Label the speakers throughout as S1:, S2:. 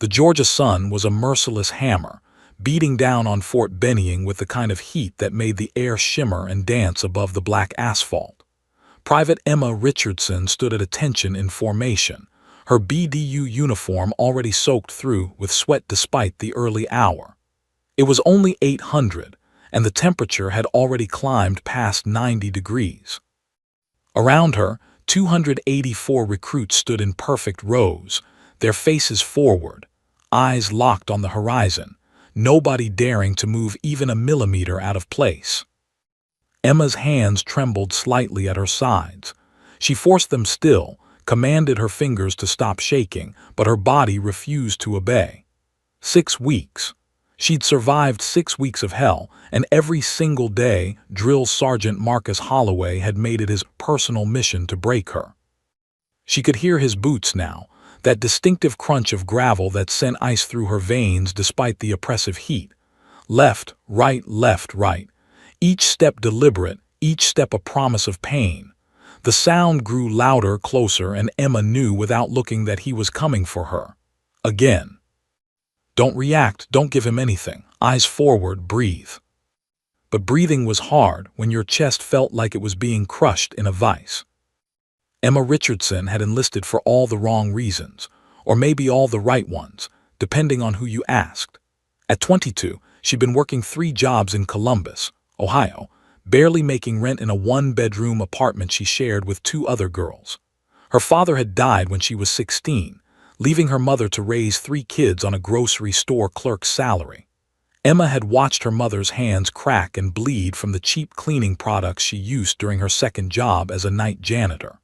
S1: The Georgia sun was a merciless hammer, beating down on Fort Benning with the kind of heat that made the air shimmer and dance above the black asphalt. Private Emma Richardson stood at attention in formation, her BDU uniform already soaked through with sweat despite the early hour. It was only 800, and the temperature had already climbed past 90 degrees. Around her, 284 recruits stood in perfect rows, their faces forward, eyes locked on the horizon, nobody daring to move even a millimeter out of place. Emma's hands trembled slightly at her sides. She forced them still, commanded her fingers to stop shaking, but her body refused to obey. 6 weeks. She'd survived 6 weeks of hell, and every single day, Drill Sergeant Marcus Holloway had made it his personal mission to break her. She could hear his boots now, that distinctive crunch of gravel that sent ice through her veins despite the oppressive heat. Left, right, each step deliberate, each step a promise of pain. The sound grew louder, closer, and Emma knew without looking that he was coming for her. Again. Don't react, don't give him anything. Eyes forward, breathe. But breathing was hard when your chest felt like it was being crushed in a vice. Emma Richardson had enlisted for all the wrong reasons, or maybe all the right ones, depending on who you asked. At 22, she'd been working 3 jobs in Columbus, Ohio, barely making rent in a 1-bedroom apartment she shared with 2 other girls. Her father had died when she was 16, leaving her mother to raise 3 kids on a grocery store clerk's salary. Emma had watched her mother's hands crack and bleed from the cheap cleaning products she used during her second job as a night janitor.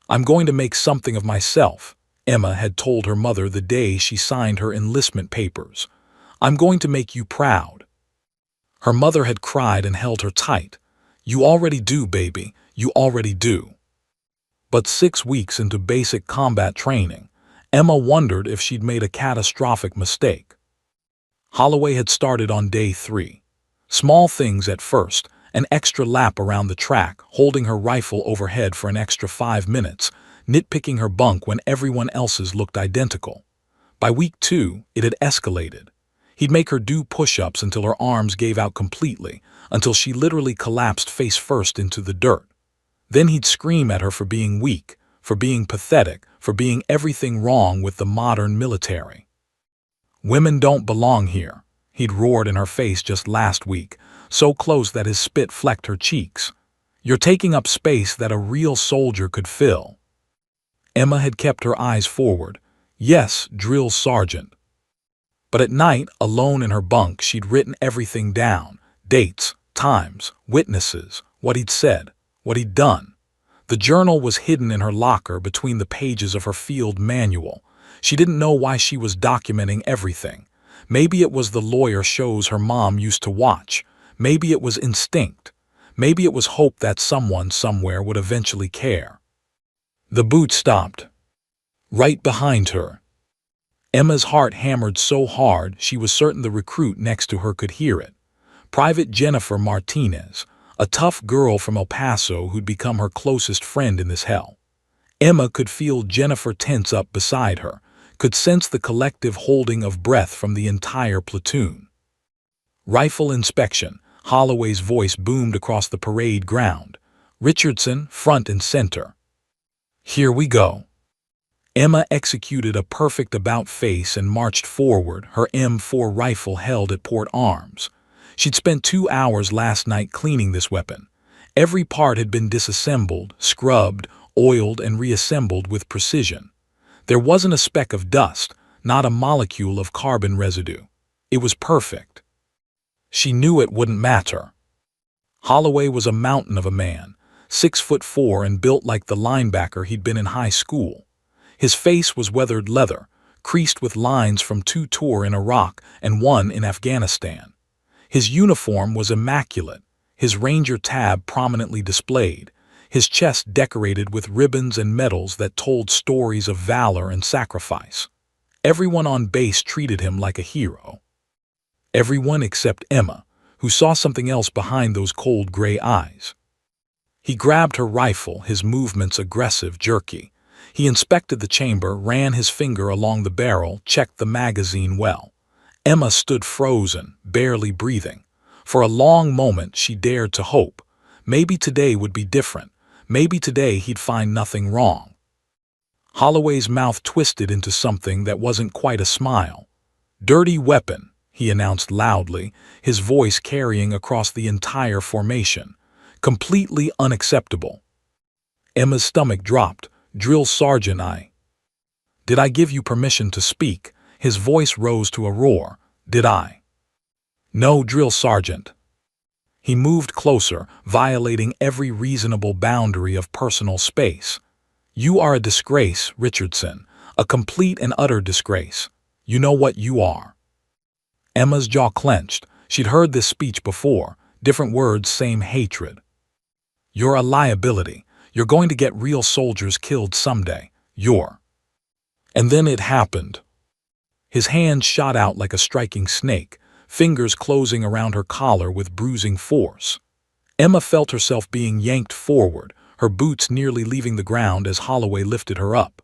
S1: "I'm going to make something of myself," Emma had told her mother the day she signed her enlistment papers. "I'm going to make you proud." Her mother had cried and held her tight. "You already do, baby, you already do." But 6 weeks into basic combat training, Emma wondered if she'd made a catastrophic mistake. Holloway had started on day 3. Small things at first, an extra lap around the track, holding her rifle overhead for an extra 5 minutes, nitpicking her bunk when everyone else's looked identical. By week 2, it had escalated. He'd make her do push-ups until her arms gave out completely, until she literally collapsed face first into the dirt. Then he'd scream at her for being weak, for being pathetic, for being everything wrong with the modern military. "Women don't belong here," he'd roared in her face just last week, so close that his spit flecked her cheeks. "You're taking up space that a real soldier could fill." Emma had kept her eyes forward. Yes, drill sergeant. But at night, alone in her bunk, she'd written everything down. Dates, times, witnesses, what he'd said, what he'd done. The journal was hidden in her locker between the pages of her field manual. She didn't know why she was documenting everything. Maybe it was the lawyer shows her mom used to watch. Maybe it was instinct. Maybe it was hope that someone somewhere would eventually care. The boot stopped. Right behind her. Emma's heart hammered so hard she was certain the recruit next to her could hear it. Private Jennifer Martinez, a tough girl from El Paso who'd become her closest friend in this hell. Emma could feel Jennifer tense up beside her, could sense the collective holding of breath from the entire platoon. Rifle inspection, Holloway's voice boomed across the parade ground. Richardson, front and center. "Here we go." Emma executed a perfect about-face and marched forward, her M4 rifle held at port arms. She'd spent 2 hours last night cleaning this weapon. Every part had been disassembled, scrubbed, oiled, and reassembled with precision. There wasn't a speck of dust, not a molecule of carbon residue. It was perfect. She knew it wouldn't matter. Holloway was a mountain of a man, 6'4" and built like the linebacker he'd been in high school. His face was weathered leather, creased with lines from 2 tours in Iraq and 1 in Afghanistan. His uniform was immaculate, his Ranger tab prominently displayed, his chest decorated with ribbons and medals that told stories of valor and sacrifice. Everyone on base treated him like a hero. Everyone except Emma, who saw something else behind those cold gray eyes. He grabbed her rifle, his movements aggressive, jerky. He inspected the chamber, ran his finger along the barrel, checked the magazine well. Emma stood frozen, barely breathing. For a long moment she dared to hope. Maybe today would be different. Maybe today he'd find nothing wrong. Holloway's mouth twisted into something that wasn't quite a smile. "Dirty weapon," he announced loudly, his voice carrying across the entire formation. "Completely unacceptable." Emma's stomach dropped. "Drill Sergeant, Did I give you permission to speak?" His voice rose to a roar. "Did I?" "No, Drill Sergeant." He moved closer, violating every reasonable boundary of personal space. "You are a disgrace, Richardson, a complete and utter disgrace. You know what you are." Emma's jaw clenched. She'd heard this speech before, different words, same hatred. "You're a liability. You're going to get real soldiers killed someday. You're—" And then it happened. His hand shot out like a striking snake, fingers closing around her collar with bruising force. Emma felt herself being yanked forward, her boots nearly leaving the ground as Holloway lifted her up.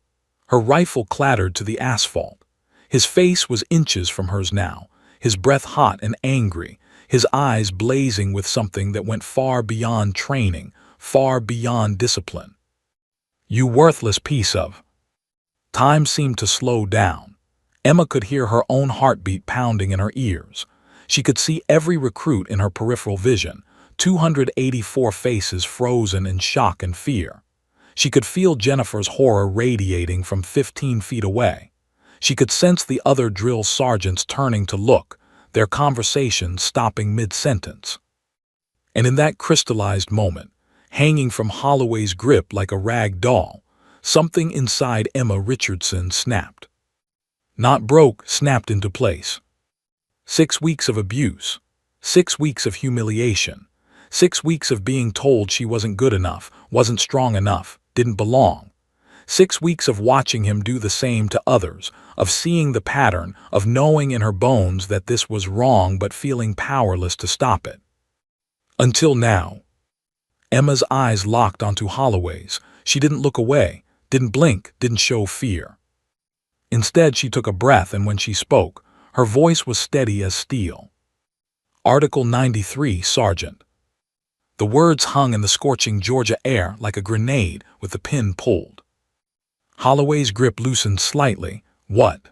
S1: Her rifle clattered to the asphalt. His face was inches from hers now, his breath hot and angry, his eyes blazing with something that went far beyond training, far beyond discipline. "You worthless piece of—" Time seemed to slow down. Emma could hear her own heartbeat pounding in her ears. She could see every recruit in her peripheral vision, 284 faces frozen in shock and fear. She could feel Jennifer's horror radiating from 15 feet away. She could sense the other drill sergeants turning to look, their conversations stopping mid-sentence. And in that crystallized moment, hanging from Holloway's grip like a rag doll, something inside Emma Richardson snapped. Not broke, snapped into place. 6 weeks of abuse, 6 weeks of humiliation, 6 weeks of being told she wasn't good enough, wasn't strong enough, didn't belong. 6 weeks of watching him do the same to others, of seeing the pattern, of knowing in her bones that this was wrong but feeling powerless to stop it. Until now. Emma's eyes locked onto Holloway's. She didn't look away, didn't blink, didn't show fear. Instead, she took a breath, and when she spoke, her voice was steady as steel. "Article 93, Sergeant." The words hung in the scorching Georgia air like a grenade with the pin pulled. Holloway's grip loosened slightly. "What?"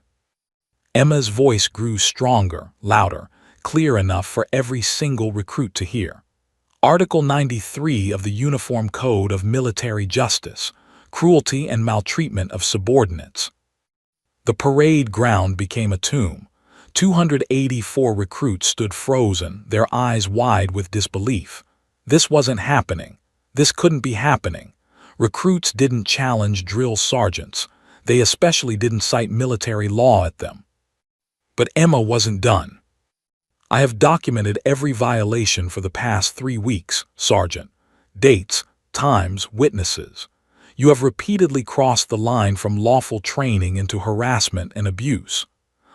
S1: Emma's voice grew stronger, louder, clear enough for every single recruit to hear. "Article 93 of the Uniform Code of Military Justice, cruelty and maltreatment of subordinates." The parade ground became a tomb. 284 recruits stood frozen, their eyes wide with disbelief. This wasn't happening. This couldn't be happening. Recruits didn't challenge drill sergeants. They especially didn't cite military law at them. But Emma wasn't done. "I have documented every violation for the past 3 weeks, Sergeant. Dates, times, witnesses. You have repeatedly crossed the line from lawful training into harassment and abuse.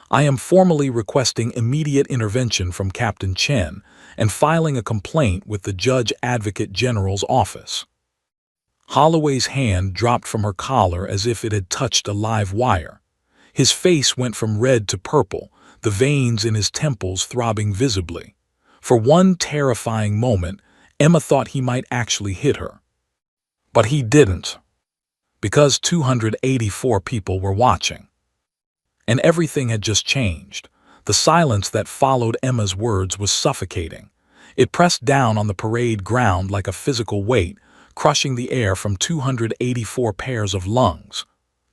S1: I am formally requesting immediate intervention from Captain Chen and filing a complaint with the Judge Advocate General's office." Holloway's hand dropped from her collar as if it had touched a live wire. His face went from red to purple, the veins in his temples throbbing visibly. For one terrifying moment, Emma thought he might actually hit her. But he didn't. Because 284 people were watching. And everything had just changed. The silence that followed Emma's words was suffocating. It pressed down on the parade ground like a physical weight, crushing the air from 284 pairs of lungs.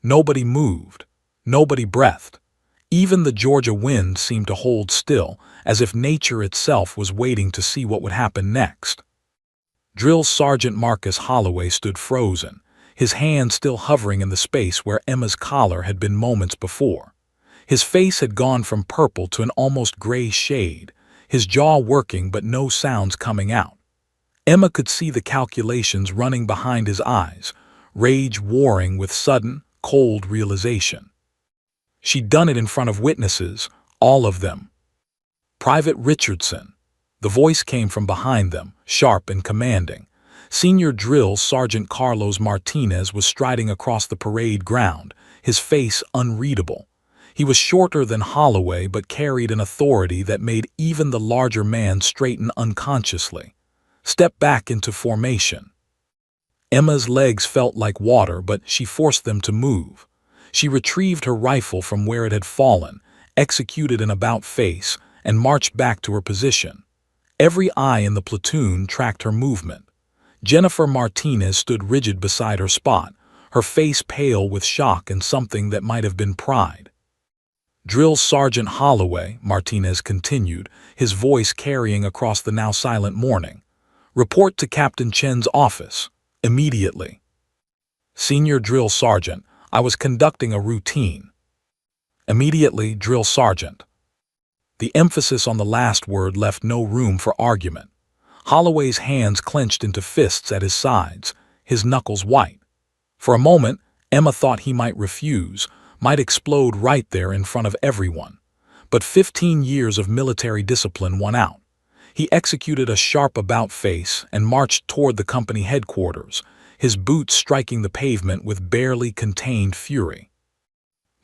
S1: Nobody moved. Nobody breathed. Even the Georgia wind seemed to hold still, as if nature itself was waiting to see what would happen next. Drill Sergeant Marcus Holloway stood frozen, his hand still hovering in the space where Emma's collar had been moments before. His face had gone from purple to an almost gray shade, his jaw working but no sounds coming out. Emma could see the calculations running behind his eyes, rage warring with sudden, cold realization. She'd done it in front of witnesses, all of them. "Private Richardson." The voice came from behind them, sharp and commanding. Senior Drill Sergeant Carlos Martinez was striding across the parade ground, his face unreadable. He was shorter than Holloway but carried an authority that made even the larger man straighten unconsciously. Step back into formation. Emma's legs felt like water, but she forced them to move. She retrieved her rifle from where it had fallen, executed an about-face, and marched back to her position. Every eye in the platoon tracked her movement. Jennifer Martinez stood rigid beside her spot, her face pale with shock and something that might have been pride. Drill Sergeant Holloway, Martinez continued, his voice carrying across the now silent morning. Report to Captain Chen's office. Immediately. Senior Drill Sergeant, I was conducting a routine. Immediately, Drill Sergeant. The emphasis on the last word left no room for argument. Holloway's hands clenched into fists at his sides, his knuckles white. For a moment, Emma thought he might refuse, might explode right there in front of everyone. But 15 years of military discipline won out. He executed a sharp about-face and marched toward the company headquarters, his boots striking the pavement with barely contained fury.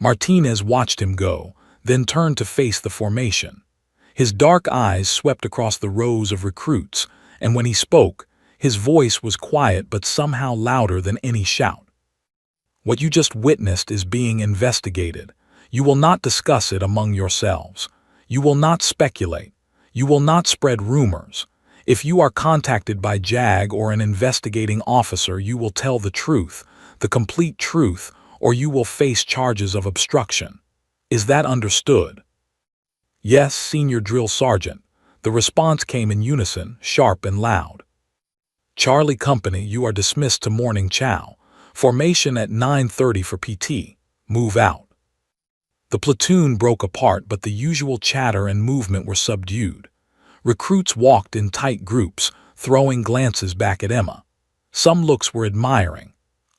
S1: Martinez watched him go, then turned to face the formation. His dark eyes swept across the rows of recruits, and when he spoke, his voice was quiet but somehow louder than any shout. What you just witnessed is being investigated. You will not discuss it among yourselves. You will not speculate. You will not spread rumors. If you are contacted by JAG or an investigating officer, you will tell the truth, the complete truth, or you will face charges of obstruction. Is that understood? Yes, Senior Drill Sergeant. The response came in unison, sharp and loud. Charlie Company, you are dismissed to morning chow. Formation at 9:30 for PT. Move out. The platoon broke apart, but the usual chatter and movement were subdued. Recruits walked in tight groups, throwing glances back at Emma. Some looks were admiring.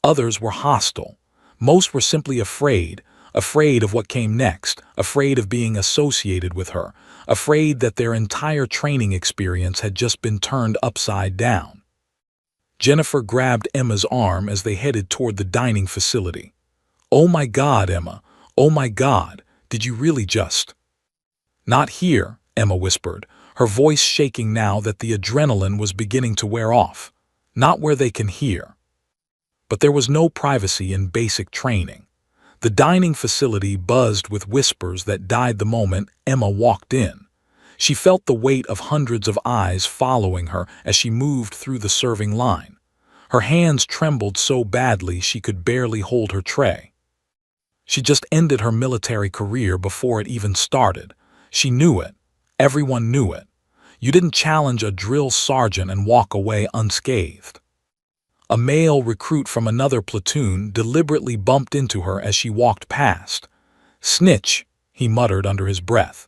S1: Others were hostile. Most were simply afraid of what came next, afraid of being associated with her, afraid that their entire training experience had just been turned upside down. Jennifer grabbed Emma's arm as they headed toward the dining facility. "Oh my God, Emma. Oh my God, did you really just—" "Not here," Emma whispered, her voice shaking now that the adrenaline was beginning to wear off. "Not where they can hear." But there was no privacy in basic training. The dining facility buzzed with whispers that died the moment Emma walked in. She felt the weight of hundreds of eyes following her as she moved through the serving line. Her hands trembled so badly she could barely hold her tray. She just ended her military career before it even started. She knew it. Everyone knew it. You didn't challenge a drill sergeant and walk away unscathed. A male recruit from another platoon deliberately bumped into her as she walked past. "Snitch," he muttered under his breath.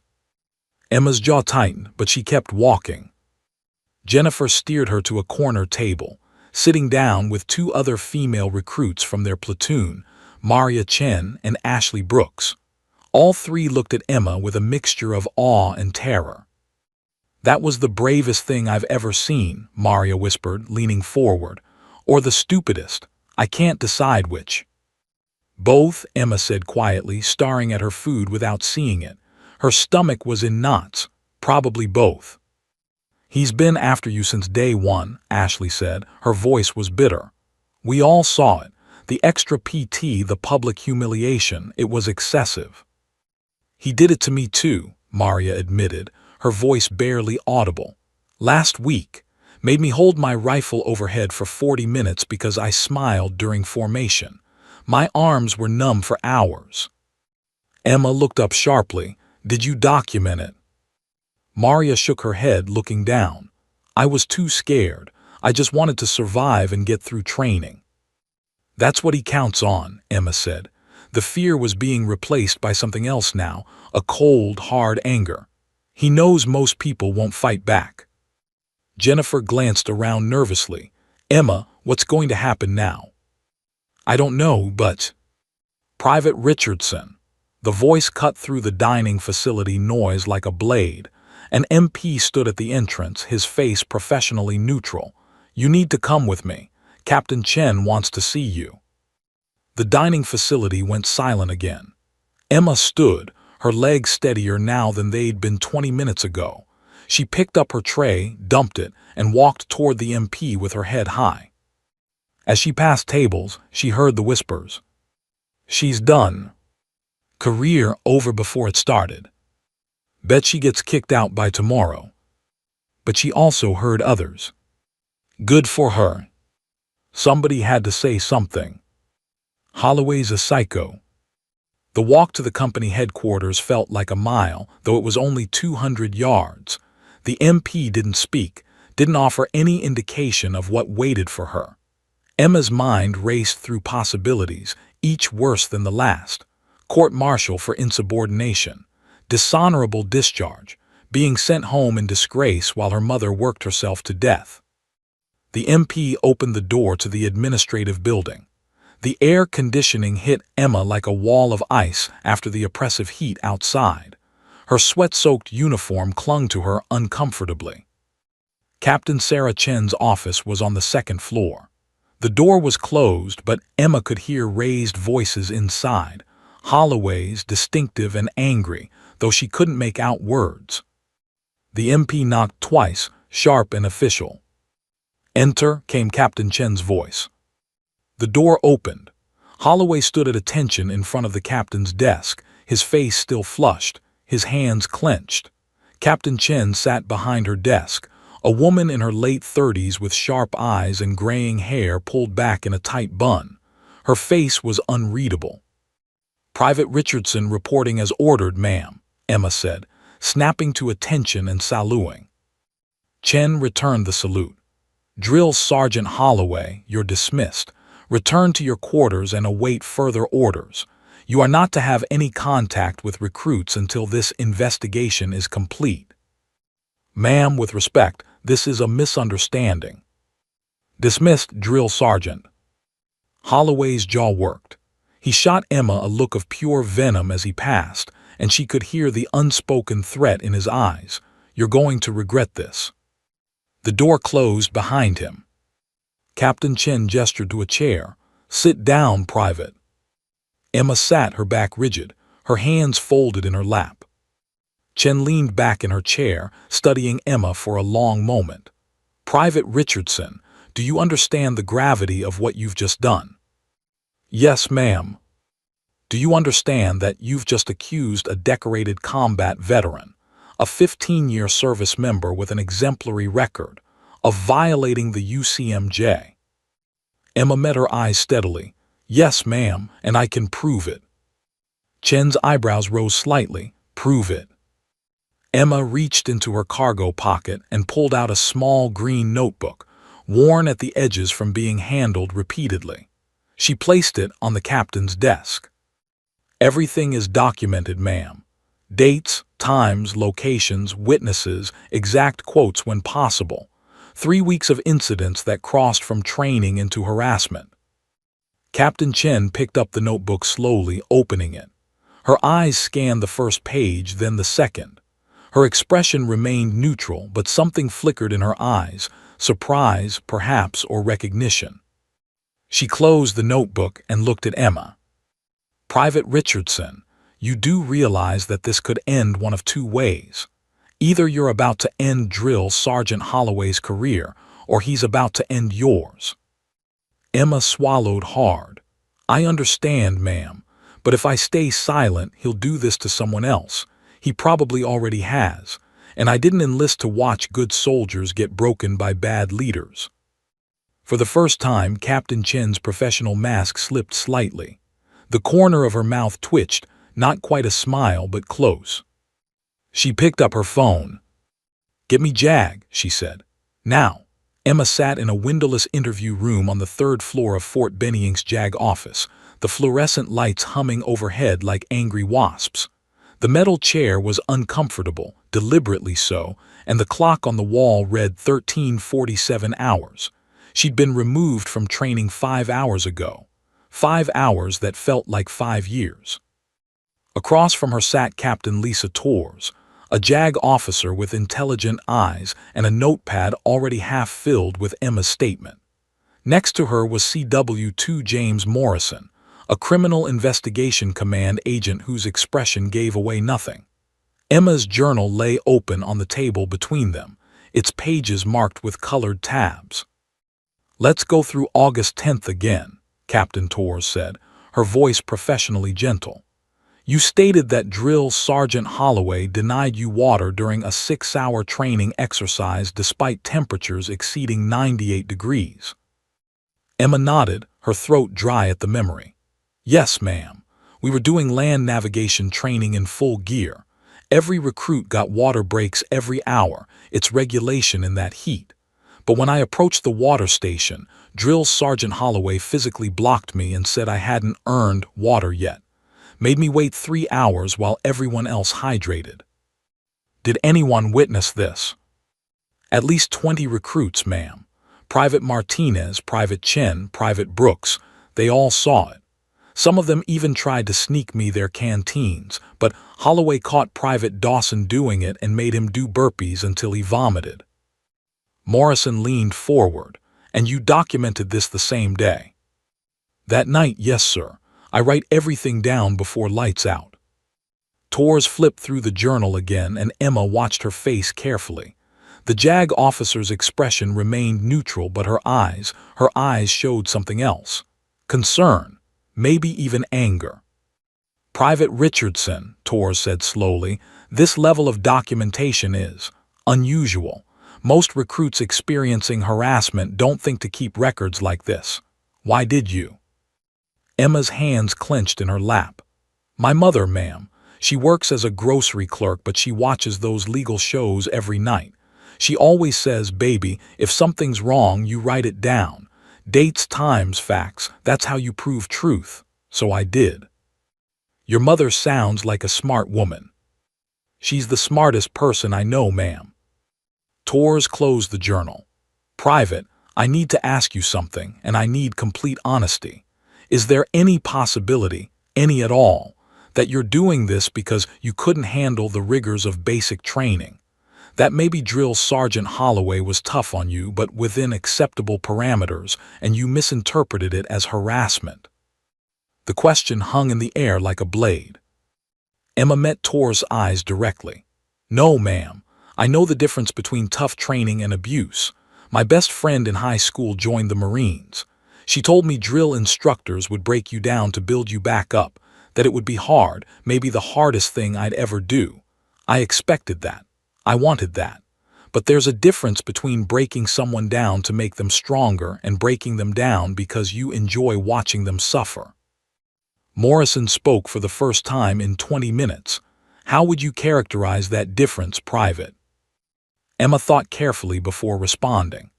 S1: Emma's jaw tightened, but she kept walking. Jennifer steered her to a corner table, sitting down with two other female recruits from their platoon, Maria Chen and Ashley Brooks. All three looked at Emma with a mixture of awe and terror. "That was the bravest thing I've ever seen," Maria whispered, leaning forward. "Or the stupidest. I can't decide which." "Both," Emma said quietly, staring at her food without seeing it. Her stomach was in knots. "Probably both." "He's been after you since day one," Ashley said. Her voice was bitter. "We all saw it. The extra PT, the public humiliation, it was excessive." "He did it to me too," Maria admitted, her voice barely audible. "Last week. Made me hold my rifle overhead for 40 minutes because I smiled during formation. My arms were numb for hours." Emma looked up sharply. "Did you document it?" Maria shook her head, looking down. "I was too scared. I just wanted to survive and get through training." "That's what he counts on," Emma said. The fear was being replaced by something else now, a cold, hard anger. "He knows most people won't fight back." Jennifer glanced around nervously. "Emma, what's going to happen now?" "I don't know, but—" "Private Richardson." The voice cut through the dining facility noise like a blade. An MP stood at the entrance, his face professionally neutral. You need to come with me. Captain Chen wants to see you." The dining facility went silent again. Emma stood, her legs steadier now than they'd been 20 minutes ago. She picked up her tray, dumped it, and walked toward the MP with her head high. As she passed tables, she heard the whispers. "She's done. Career over before it started. Bet she gets kicked out by tomorrow." But she also heard others. "Good for her. Somebody had to say something. Holloway's a psycho." The walk to the company headquarters felt like a mile, though it was only 200 yards. The MP didn't speak, didn't offer any indication of what waited for her. Emma's mind raced through possibilities, each worse than the last. Court-martial for insubordination, dishonorable discharge, being sent home in disgrace while her mother worked herself to death. The MP opened the door to the administrative building. The air conditioning hit Emma like a wall of ice after the oppressive heat outside. Her sweat-soaked uniform clung to her uncomfortably. Captain Sarah Chen's office was on the second floor. The door was closed, but Emma could hear raised voices inside, Holloway's, distinctive and angry, though she couldn't make out words. The MP knocked twice, sharp and official. "Enter," came Captain Chen's voice. The door opened. Holloway stood at attention in front of the captain's desk, his face still flushed, his hands clenched. Captain Chen sat behind her desk, a woman in her late 30s with sharp eyes and graying hair pulled back in a tight bun. Her face was unreadable. "Private Richardson reporting as ordered, ma'am," Emma said, snapping to attention and saluting. Chen returned the salute. "Drill Sergeant Holloway, you're dismissed. Return to your quarters and await further orders. You are not to have any contact with recruits until this investigation is complete." "Ma'am, with respect, this is a misunderstanding." "Dismissed, Drill Sergeant." Holloway's jaw worked. He shot Emma a look of pure venom as he passed, and she could hear the unspoken threat in his eyes. "You're going to regret this." The door closed behind him. Captain Chen gestured to a chair. "Sit down, Private." Emma sat, her back rigid, her hands folded in her lap. Chen leaned back in her chair, studying Emma for a long moment. "Private Richardson, do you understand the gravity of what you've just done?" "Yes, ma'am." "Do you understand that you've just accused a decorated combat veteran, a 15-year service member with an exemplary record, of violating the UCMJ?" Emma met her eyes steadily. "Yes, ma'am, and I can prove it." Chen's eyebrows rose slightly. "Prove it." Emma reached into her cargo pocket and pulled out a small green notebook, worn at the edges from being handled repeatedly. She placed it on the captain's desk. "Everything is documented, ma'am. Dates, times, locations, witnesses, exact quotes when possible. 3 weeks of incidents that crossed from training into harassment." Captain Chen picked up the notebook slowly, opening it. Her eyes scanned the first page, then the second. Her expression remained neutral, but something flickered in her eyes, surprise, perhaps, or recognition. She closed the notebook and looked at Emma. "Private Richardson, you do realize that this could end one of two ways. Either you're about to end Drill Sergeant Holloway's career, or he's about to end yours." Emma swallowed hard. "I understand, ma'am, but if I stay silent, he'll do this to someone else. He probably already has, and I didn't enlist to watch good soldiers get broken by bad leaders." For the first time, Captain Chen's professional mask slipped slightly. The corner of her mouth twitched, not quite a smile, but close. She picked up her phone. "Get me JAG," she said. "Now." Emma sat in a windowless interview room on the 3rd floor of Fort Benning's JAG office, the fluorescent lights humming overhead like angry wasps. The metal chair was uncomfortable, deliberately so, and the clock on the wall read 13:47 hours. She'd been removed from training 5 hours ago. 5 hours that felt like 5 years. Across from her sat Captain Lisa Torres, a JAG officer with intelligent eyes and a notepad already half filled with Emma's statement. Next to her was CW2 James Morrison, a criminal investigation command agent whose expression gave away nothing. Emma's journal lay open on the table between them, its pages marked with colored tabs. "Let's go through August 10th again," Captain Torres said, her voice professionally gentle. "You stated that Drill Sergeant Holloway denied you water during a 6-hour training exercise despite temperatures exceeding 98 degrees. Emma nodded, her throat dry at the memory. "Yes, ma'am. We were doing land navigation training in full gear. Every recruit got water breaks every hour. It's regulation in that heat. But when I approached the water station, Drill Sergeant Holloway physically blocked me and said I hadn't earned water yet. Made me wait 3 hours while everyone else hydrated." "Did anyone witness this?" "At least 20 recruits, ma'am. Private Martinez, Private Chen, Private Brooks, they all saw it. Some of them even tried to sneak me their canteens, but Holloway caught Private Dawson doing it and made him do burpees until he vomited." Morrison leaned forward. "And you documented this the same day?" "That night, yes, sir. I write everything down before lights out." Torres flipped through the journal again and Emma watched her face carefully. The JAG officer's expression remained neutral, but her eyes showed something else. Concern, maybe even anger. "Private Richardson," Torres said slowly, "this level of documentation is unusual. Most recruits experiencing harassment don't think to keep records like this. Why did you?" Emma's hands clenched in her lap. "My mother, ma'am. She works as a grocery clerk, but she watches those legal shows every night. She always says, 'Baby, if something's wrong, you write it down. Dates, times, facts, that's how you prove truth.' So I did." "Your mother sounds like a smart woman." "She's the smartest person I know, ma'am." Torres closed the journal. "Private, I need to ask you something, and I need complete honesty. Is there any possibility, any at all, that you're doing this because you couldn't handle the rigors of basic training? That maybe Drill Sergeant Holloway was tough on you, but within acceptable parameters, and you misinterpreted it as harassment?" The question hung in the air like a blade. Emma met Torres' eyes directly. "No, ma'am. I know the difference between tough training and abuse. My best friend in high school joined the Marines. She told me drill instructors would break you down to build you back up, that it would be hard, maybe the hardest thing I'd ever do. I expected that. I wanted that. But there's a difference between breaking someone down to make them stronger and breaking them down because you enjoy watching them suffer." Morrison spoke for the first time in 20 minutes. "How would you characterize that difference, Private?" Emma thought carefully before responding.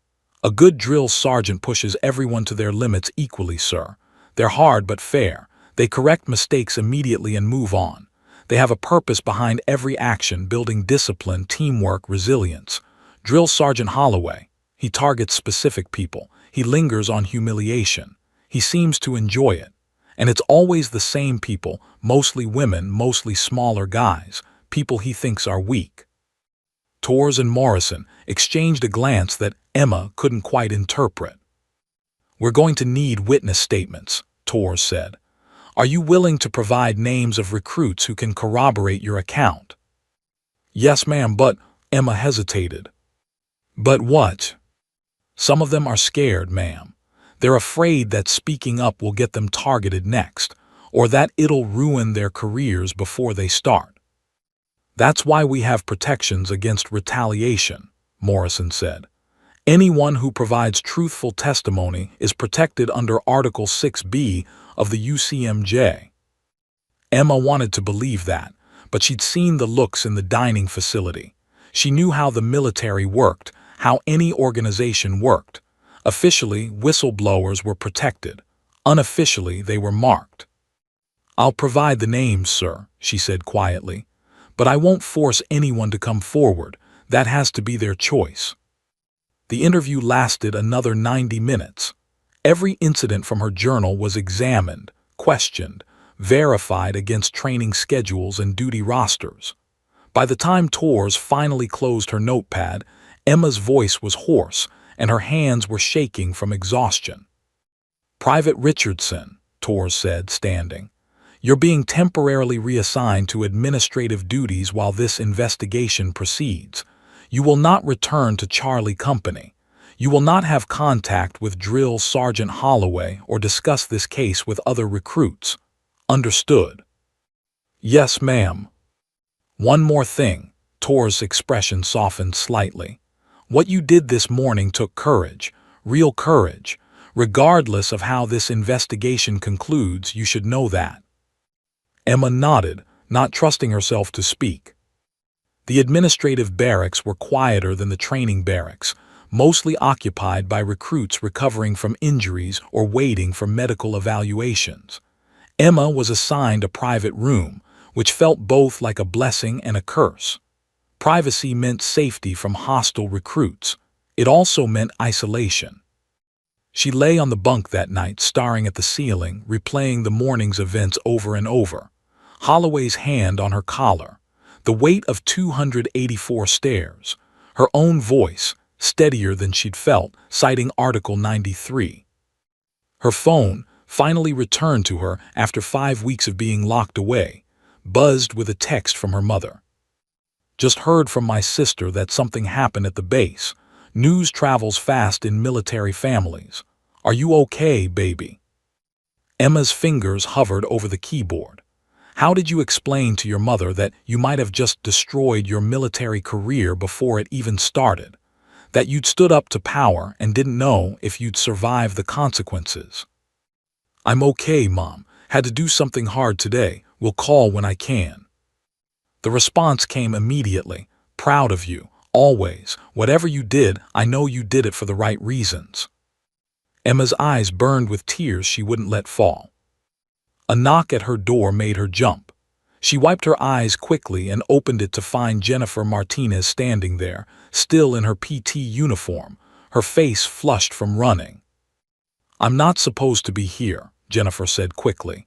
S1: "A good drill sergeant pushes everyone to their limits equally, sir. They're hard but fair. They correct mistakes immediately and move on. They have a purpose behind every action, building discipline, teamwork, resilience. Drill Sergeant Holloway, he targets specific people. He lingers on humiliation. He seems to enjoy it. And it's always the same people, mostly women, mostly smaller guys, people he thinks are weak." Torres and Morrison exchanged a glance that Emma couldn't quite interpret. "We're going to need witness statements," Torres said. "Are you willing to provide names of recruits who can corroborate your account?" "Yes, ma'am, but—" Emma hesitated. "But what?" "Some of them are scared, ma'am. They're afraid that speaking up will get them targeted next, or that it'll ruin their careers before they start." "That's why we have protections against retaliation," Morrison said. "Anyone who provides truthful testimony is protected under Article 6B of the UCMJ." Emma wanted to believe that, but she'd seen the looks in the dining facility. She knew how the military worked, how any organization worked. Officially, whistleblowers were protected. Unofficially, they were marked. "I'll provide the names, sir," she said quietly. "But I won't force anyone to come forward. That has to be their choice." The interview lasted another 90 minutes. Every incident from her journal was examined, questioned, verified against training schedules and duty rosters. By the time Tors finally closed her notepad, Emma's voice was hoarse and her hands were shaking from exhaustion. "Private Richardson," Tors said, standing, "you're being temporarily reassigned to administrative duties while this investigation proceeds. You will not return to Charlie Company. You will not have contact with Drill Sergeant Holloway or discuss this case with other recruits. Understood?" "Yes, ma'am." "One more thing." Tor's expression softened slightly. "What you did this morning took courage, real courage. Regardless of how this investigation concludes, you should know that." Emma nodded, not trusting herself to speak. The administrative barracks were quieter than the training barracks, mostly occupied by recruits recovering from injuries or waiting for medical evaluations. Emma was assigned a private room, which felt both like a blessing and a curse. Privacy meant safety from hostile recruits. It also meant isolation. She lay on the bunk that night, staring at the ceiling, replaying the morning's events over and over. Holloway's hand on her collar, the weight of 284 stairs, her own voice, steadier than she'd felt, citing Article 93. Her phone, finally returned to her after 5 weeks of being locked away, buzzed with a text from her mother. "Just heard from my sister that something happened at the base. News travels fast in military families. Are you okay, baby?" Emma's fingers hovered over the keyboard. "How did you explain to your mother that you might have just destroyed your military career before it even started? That you'd stood up to power and didn't know if you'd survive the consequences?" "I'm okay, Mom. Had to do something hard today. Will call when I can." The response came immediately. "Proud of you, always. Whatever you did, I know you did it for the right reasons." Emma's eyes burned with tears she wouldn't let fall. A knock at her door made her jump. She wiped her eyes quickly and opened it to find Jennifer Martinez standing there, still in her PT uniform, her face flushed from running. "I'm not supposed to be here," Jennifer said quickly.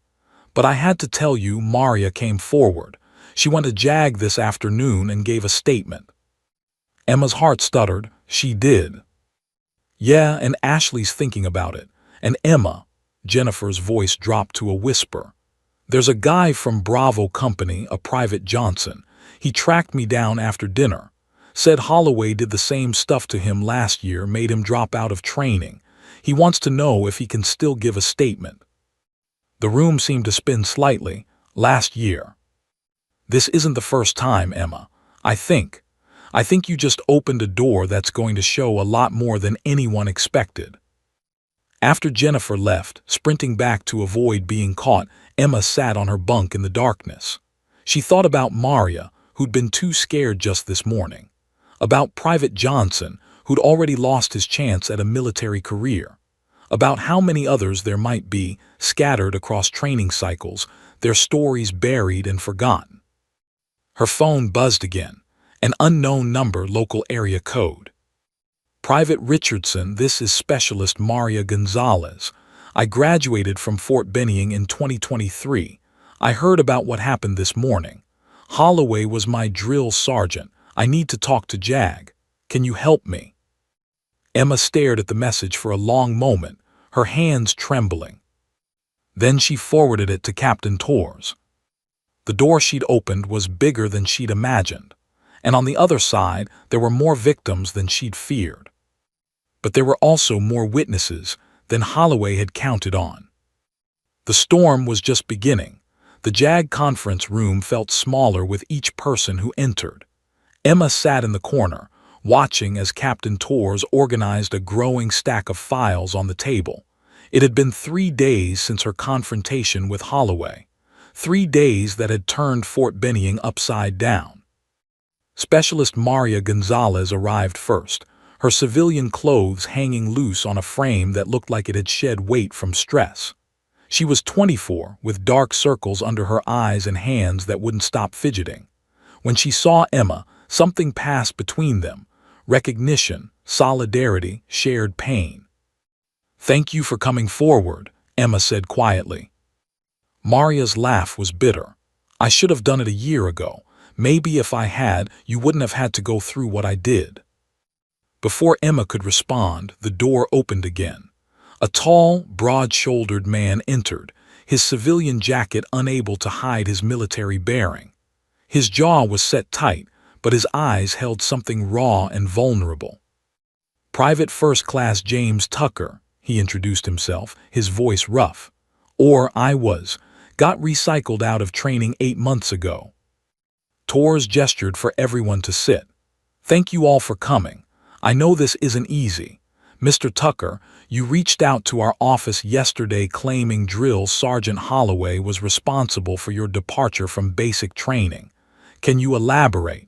S1: "But I had to tell you." Maria came forward. "She went to JAG this afternoon and gave a statement." Emma's heart stuttered. "She did?" "Yeah, and Ashley's thinking about it. And Emma," Jennifer's voice dropped to a whisper, "there's a guy from Bravo Company, a Private Johnson. He tracked me down after dinner. Said Holloway did the same stuff to him last year, made him drop out of training. He wants to know if he can still give a statement." The room seemed to spin slightly. "Last year?" "This isn't the first time, Emma. I think you just opened a door that's going to show a lot more than anyone expected." After Jennifer left, sprinting back to avoid being caught, Emma sat on her bunk in the darkness. She thought about Maria, who'd been too scared just this morning. About Private Johnson, who'd already lost his chance at a military career. About how many others there might be, scattered across training cycles, their stories buried and forgotten. Her phone buzzed again. An unknown number, local area code. "Private Richardson, this is Specialist Maria Gonzalez. I graduated from Fort Benning in 2023. I heard about what happened this morning. Holloway was my drill sergeant. I need to talk to JAG. Can you help me?" Emma stared at the message for a long moment, her hands trembling. Then she forwarded it to Captain Tors. The door she'd opened was bigger than she'd imagined, and on the other side there were more victims than she'd feared. But there were also more witnesses than Holloway had counted on. The storm was just beginning. The JAG conference room felt smaller with each person who entered. Emma sat in the corner, watching as Captain Tors organized a growing stack of files on the table. It had been 3 days since her confrontation with Holloway. 3 days that had turned Fort Benning upside down. Specialist Maria Gonzalez arrived first, her civilian clothes hanging loose on a frame that looked like it had shed weight from stress. She was 24, with dark circles under her eyes and hands that wouldn't stop fidgeting. When she saw Emma, something passed between them. Recognition, solidarity, shared pain. "Thank you for coming forward," Emma said quietly. Maria's laugh was bitter. "I should have done it a year ago. Maybe if I had, you wouldn't have had to go through what I did." Before Emma could respond, the door opened again. A tall, broad-shouldered man entered, his civilian jacket unable to hide his military bearing. His jaw was set tight, but his eyes held something raw and vulnerable. "Private First Class James Tucker," he introduced himself, his voice rough. "Or I was. Got recycled out of training 8 months ago." Torres gestured for everyone to sit. "Thank you all for coming. I know this isn't easy. Mr. Tucker, you reached out to our office yesterday claiming Drill Sergeant Holloway was responsible for your departure from basic training. Can you elaborate?"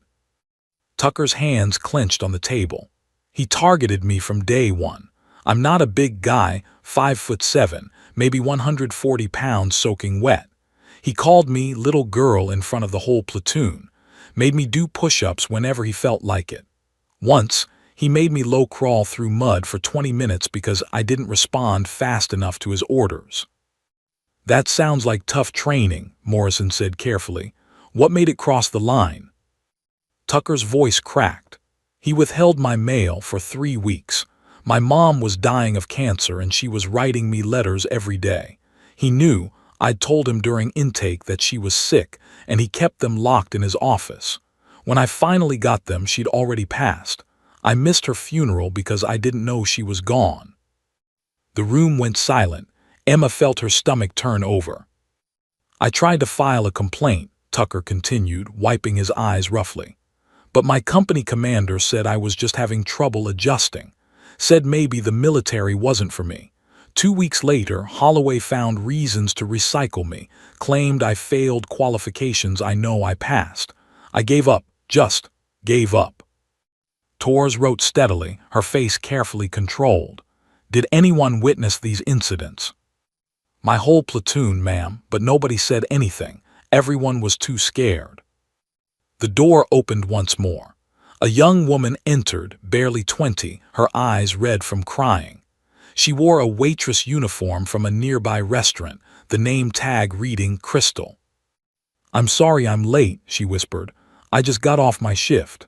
S1: Tucker's hands clenched on the table. "He targeted me from day one. I'm not a big guy, 5'7", maybe 140 pounds soaking wet. He called me little girl in front of the whole platoon, made me do push-ups whenever he felt like it. Once, he made me low crawl through mud for 20 minutes because I didn't respond fast enough to his orders." "That sounds like tough training," Morrison said carefully. "What made it cross the line?" Tucker's voice cracked. "He withheld my mail for 3 weeks. My mom was dying of cancer and she was writing me letters every day. He knew, I'd told him during intake that she was sick, and he kept them locked in his office. When I finally got them, she'd already passed. I missed her funeral because I didn't know she was gone." The room went silent. Emma felt her stomach turn over. "I tried to file a complaint," Tucker continued, wiping his eyes roughly. "But my company commander said I was just having trouble adjusting. Said maybe the military wasn't for me. 2 weeks later, Holloway found reasons to recycle me, claimed I failed qualifications I know I passed. I gave up, just gave up." Torres wrote steadily, her face carefully controlled. "Did anyone witness these incidents?" "My whole platoon, ma'am, but nobody said anything. Everyone was too scared." The door opened once more. A young woman entered, barely 20, her eyes red from crying. She wore a waitress uniform from a nearby restaurant, the name tag reading Crystal. "I'm sorry I'm late," she whispered. "I just got off my shift."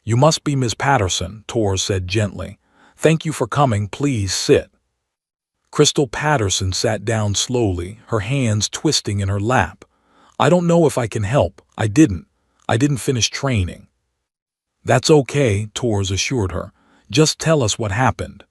S1: "You must be Ms. Patterson," Torres said gently. "Thank you for coming, please sit." Crystal Patterson sat down slowly, her hands twisting in her lap. "I don't know if I can help. I didn't finish training." "That's okay," Torres assured her. "Just tell us what happened."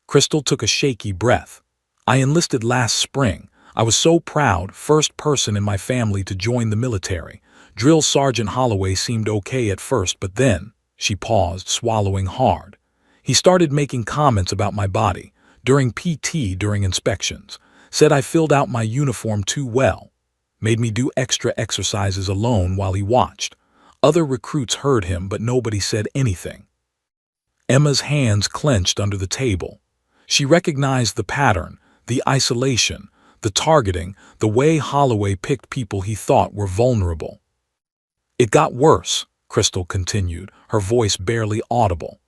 S1: Crystal took a shaky breath. "I enlisted last spring. I was so proud, first person in my family to join the military. Drill Sergeant Holloway seemed okay at first, but then," she paused, swallowing hard, "he started making comments about my body, during PT during inspections. Said I filled out my uniform too well. Made me do extra exercises alone while he watched. Other recruits heard him, but nobody said anything." Emma's hands clenched under the table. She recognized the pattern, the isolation, the targeting, the way Holloway picked people he thought were vulnerable. "It got worse," Crystal continued, her voice barely audible.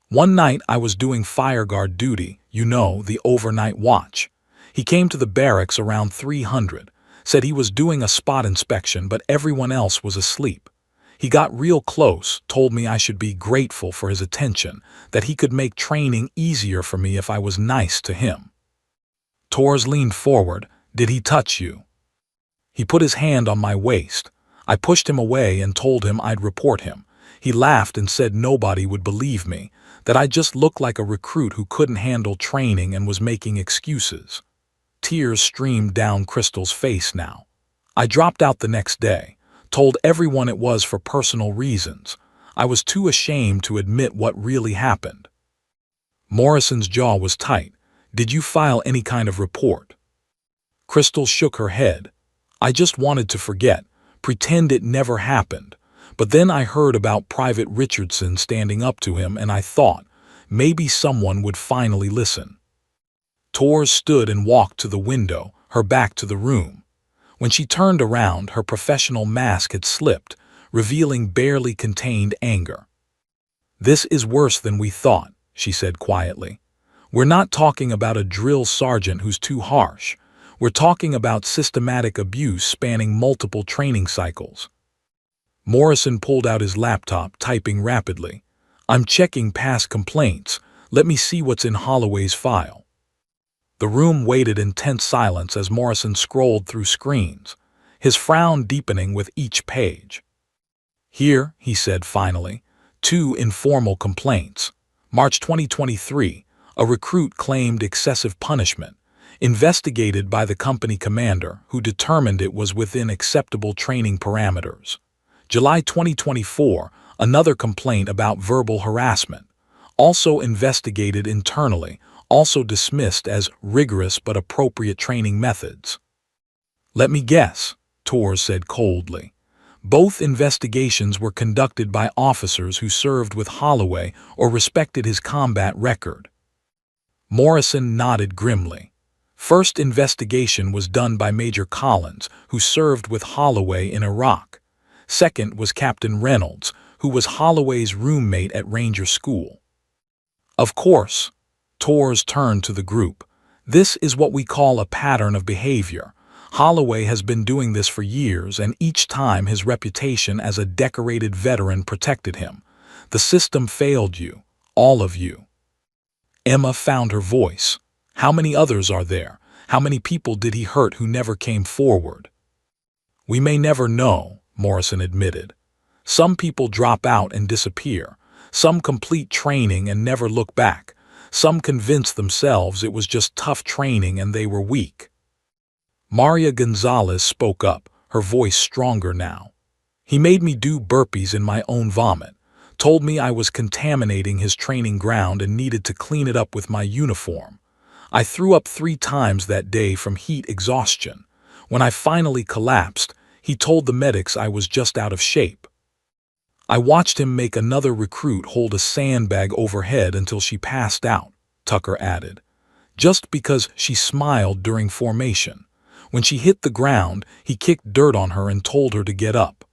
S1: "One night I was doing fireguard duty, the overnight watch. He came to the barracks around 300, said he was doing a spot inspection but everyone else was asleep. He got real close, told me I should be grateful for his attention, that he could make training easier for me if I was nice to him." Torres leaned forward. "Did he touch you?" "He put his hand on my waist. I pushed him away and told him I'd report him. He laughed and said nobody would believe me, that I just looked like a recruit who couldn't handle training and was making excuses." Tears streamed down Crystal's face now. "I dropped out the next day. Told everyone it was for personal reasons. I was too ashamed to admit what really happened." Morrison's jaw was tight. "Did you file any kind of report?" Crystal shook her head. "I just wanted to forget, pretend it never happened. But then I heard about Private Richardson standing up to him and I thought, maybe someone would finally listen." Torres stood and walked to the window, her back to the room. When she turned around, her professional mask had slipped, revealing barely contained anger. "This is worse than we thought," she said quietly. "We're not talking about a drill sergeant who's too harsh. We're talking about systematic abuse spanning multiple training cycles." Morrison pulled out his laptop, typing rapidly. I'm checking past complaints. Let me see what's in Holloway's file. The room waited in tense silence as Morrison scrolled through screens, his frown deepening with each page. Here, he said finally, 2 informal complaints. March 2023, a recruit claimed excessive punishment, investigated by the company commander, who determined it was within acceptable training parameters. July 2024, another complaint about verbal harassment, also investigated internally, also dismissed as rigorous but appropriate training methods. Let me guess, Torres said coldly. Both investigations were conducted by officers who served with Holloway or respected his combat record. Morrison nodded grimly. First investigation was done by Major Collins, who served with Holloway in Iraq. Second was Captain Reynolds, who was Holloway's roommate at Ranger School. Of course, Torres turned to the group. This is what we call a pattern of behavior. Holloway has been doing this for years, and each time his reputation as a decorated veteran protected him. The system failed you, all of you. Emma found her voice. How many others are there? How many people did he hurt who never came forward? We may never know, Morrison admitted. Some people drop out and disappear. Some complete training and never look back. Some convince themselves it was just tough training and they were weak. Maria Gonzalez spoke up, her voice stronger now. He made me do burpees in my own vomit, told me I was contaminating his training ground and needed to clean it up with my uniform. I threw up 3 times that day from heat exhaustion. When I finally collapsed, he told the medics I was just out of shape. I watched him make another recruit hold a sandbag overhead until she passed out, Tucker added, just because she smiled during formation. When she hit the ground, he kicked dirt on her and told her to get up.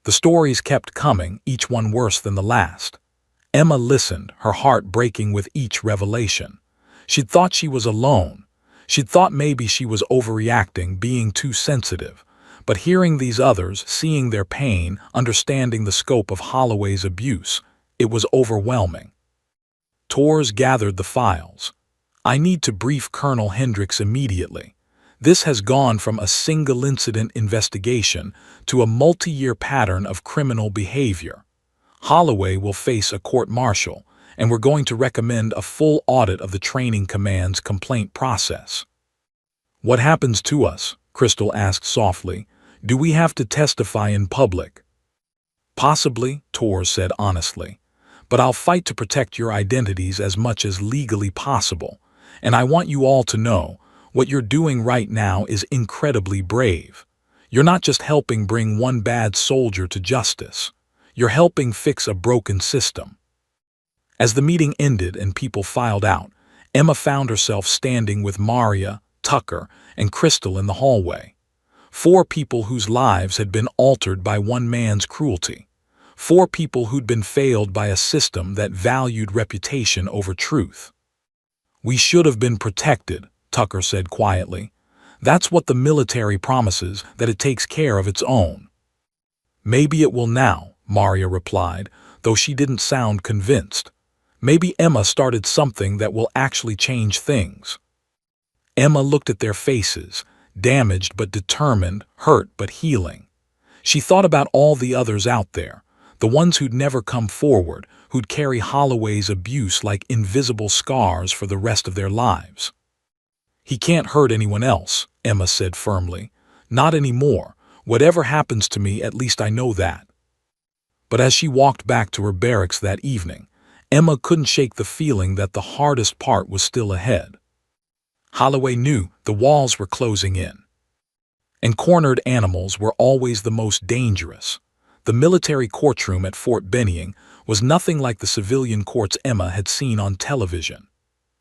S1: The stories kept coming, each one worse than the last. Emma listened, her heart breaking with each revelation. She'd thought she was alone. She'd thought maybe she was overreacting, being too sensitive. But hearing these others, seeing their pain, understanding the scope of Holloway's abuse, it was overwhelming. Torres gathered the files. I need to brief Colonel Hendricks immediately. This has gone from a single incident investigation to a multi-year pattern of criminal behavior. Holloway will face a court-martial, and we're going to recommend a full audit of the training command's complaint process. What happens to us? Crystal asked softly. Do we have to testify in public? Possibly, Torres said honestly. But I'll fight to protect your identities as much as legally possible. And I want you all to know, what you're doing right now is incredibly brave. You're not just helping bring one bad soldier to justice. You're helping fix a broken system. As the meeting ended and people filed out, Emma found herself standing with Maria, Tucker, and Crystal in the hallway. 4 people whose lives had been altered by one man's cruelty. 4 people who'd been failed by a system that valued reputation over truth. We should have been protected, Tucker said quietly. That's what the military promises, that it takes care of its own. Maybe it will now, Maria replied, though she didn't sound convinced. Maybe Emma started something that will actually change things. Emma looked at their faces, damaged but determined, hurt but healing. She thought about all the others out there, the ones who'd never come forward, who'd carry Holloway's abuse like invisible scars for the rest of their lives. He can't hurt anyone else, Emma said firmly. Not anymore. Whatever happens to me, at least I know that. But as she walked back to her barracks that evening, Emma couldn't shake the feeling that the hardest part was still ahead. Holloway knew the walls were closing in. And cornered animals were always the most dangerous. The military courtroom at Fort Benning was nothing like the civilian courts Emma had seen on television.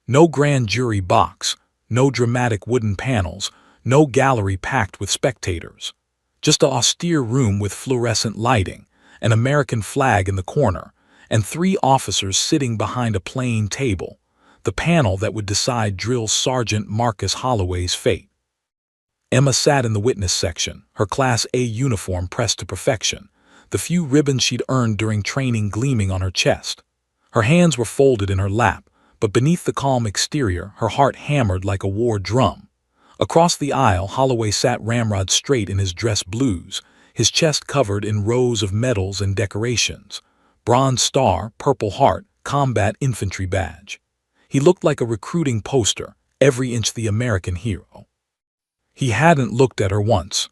S1: No grand jury box, no dramatic wooden panels, no gallery packed with spectators. Just an austere room with fluorescent lighting, an American flag in the corner, and 3 officers sitting behind a plain table, the panel that would decide Drill Sergeant Marcus Holloway's fate. Emma sat in the witness section, her Class A uniform pressed to perfection, the few ribbons she'd earned during training gleaming on her chest. Her hands were folded in her lap, but beneath the calm exterior, her heart hammered like a war drum. Across the aisle, Holloway sat ramrod straight in his dress blues, his chest covered in rows of medals and decorations. Bronze Star, Purple Heart, Combat Infantry Badge. He looked like a recruiting poster, every inch the American hero. He hadn't looked at her once.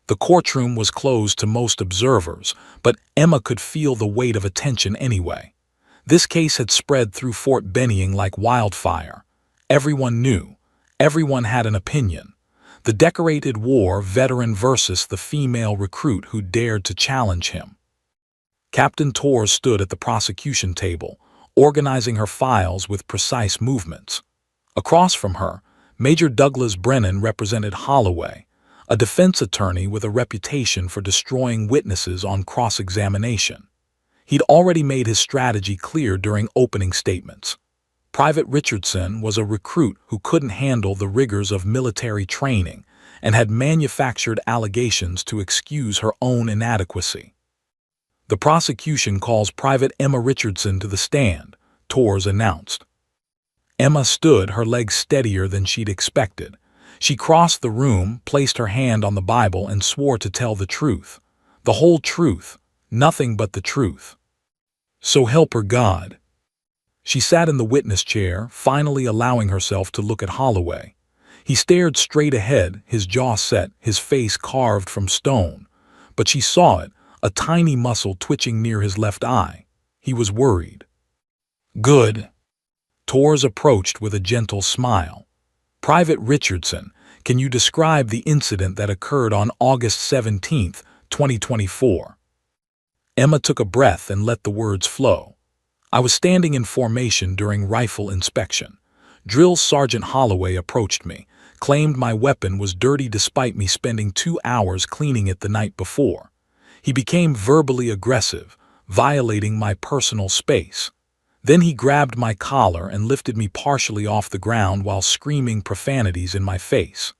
S1: The courtroom was closed to most observers, but Emma could feel the weight of attention anyway. This case had spread through Fort Benning like wildfire. Everyone knew. Everyone had an opinion. The decorated war veteran versus the female recruit who dared to challenge him. Captain Torres stood at the prosecution table, organizing her files with precise movements. Across from her, Major Douglas Brennan represented Holloway, a defense attorney with a reputation for destroying witnesses on cross-examination. He'd already made his strategy clear during opening statements. Private Richardson was a recruit who couldn't handle the rigors of military training and had manufactured allegations to excuse her own inadequacy. The prosecution calls Private Emma Richardson to the stand, Torres announced. Emma stood, her legs steadier than she'd expected. She crossed the room, placed her hand on the Bible, and swore to tell the truth. The whole truth, nothing but the truth. So help her God. She sat in the witness chair, finally allowing herself to look at Holloway. He stared straight ahead, his jaw set, his face carved from stone. But she saw it, a tiny muscle twitching near his left eye. He was worried. Good. Torres approached with a gentle smile. Private Richardson, can you describe the incident that occurred on August 17, 2024? Emma took a breath and let the words flow. I was standing in formation during rifle inspection. Drill Sergeant Holloway approached me, claimed my weapon was dirty despite me spending 2 hours cleaning it the night before. He became verbally aggressive, violating my personal space. Then he grabbed my collar and lifted me partially off the ground while screaming profanities in my face.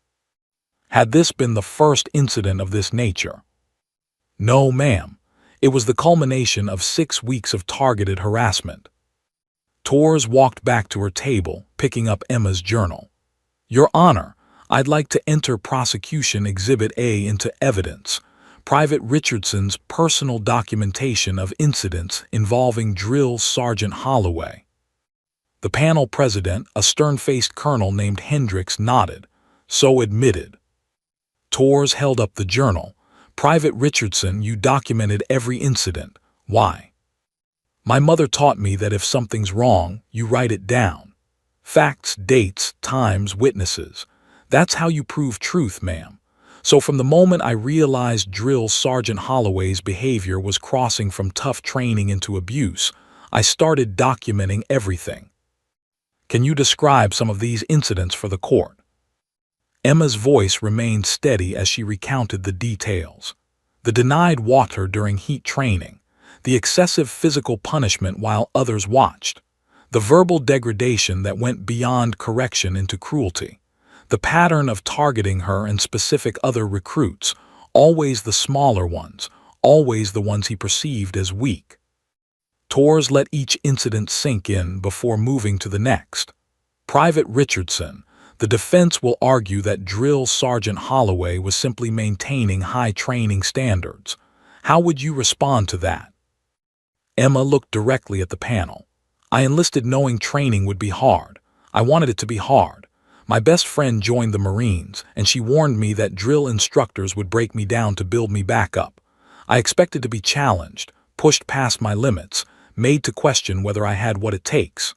S1: Had this been the first incident of this nature? No, ma'am. It was the culmination of 6 weeks of targeted harassment. Torres walked back to her table, picking up Emma's journal. Your Honor, I'd like to enter Prosecution Exhibit A into evidence. Private Richardson's personal documentation of incidents involving Drill Sergeant Holloway. The panel president, a stern-faced colonel named Hendricks, nodded. So admitted. Torres held up the journal. Private Richardson, you documented every incident. Why? My mother taught me that if something's wrong, you write it down. Facts, dates, times, witnesses. That's how you prove truth, ma'am. So from the moment I realized Drill Sergeant Holloway's behavior was crossing from tough training into abuse, I started documenting everything. Can you describe some of these incidents for the court? Emma's voice remained steady as she recounted the details. The denied water during heat training, the excessive physical punishment while others watched, the verbal degradation that went beyond correction into cruelty, the pattern of targeting her and specific other recruits, always the smaller ones, always the ones he perceived as weak. Torres let each incident sink in before moving to the next. Private Richardson, the defense will argue that Drill Sergeant Holloway was simply maintaining high training standards. How would you respond to that? Emma looked directly at the panel. I enlisted knowing training would be hard. I wanted it to be hard. My best friend joined the Marines, and she warned me that drill instructors would break me down to build me back up. I expected to be challenged, pushed past my limits, made to question whether I had what it takes.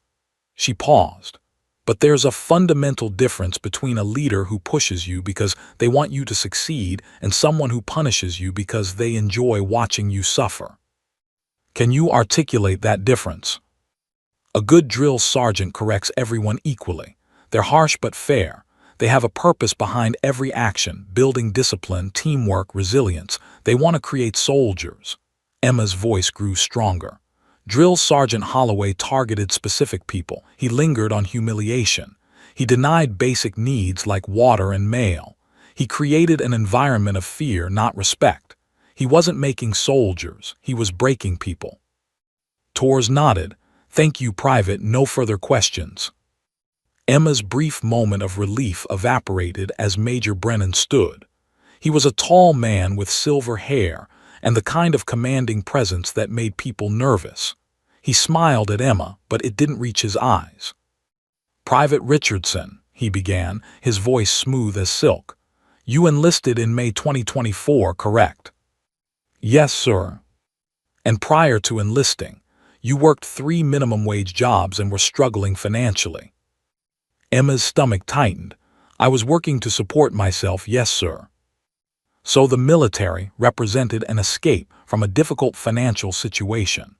S1: She paused. But there's a fundamental difference between a leader who pushes you because they want you to succeed and someone who punishes you because they enjoy watching you suffer. Can you articulate that difference? A good drill sergeant corrects everyone equally. They're harsh but fair. They have a purpose behind every action, building discipline, teamwork, resilience. They want to create soldiers. Emma's voice grew stronger. Drill Sergeant Holloway targeted specific people. He lingered on humiliation. He denied basic needs like water and mail. He created an environment of fear, not respect. He wasn't making soldiers, he was breaking people. Tors nodded. Thank you, Private, no further questions. Emma's brief moment of relief evaporated as Major Brennan stood. He was a tall man with silver hair and the kind of commanding presence that made people nervous. He smiled at Emma, but it didn't reach his eyes. Private Richardson, he began, his voice smooth as silk. You enlisted in May 2024, correct? Yes, sir. And prior to enlisting, you worked 3 minimum wage jobs and were struggling financially. Emma's stomach tightened. I was working to support myself, yes, sir. So the military represented an escape from a difficult financial situation.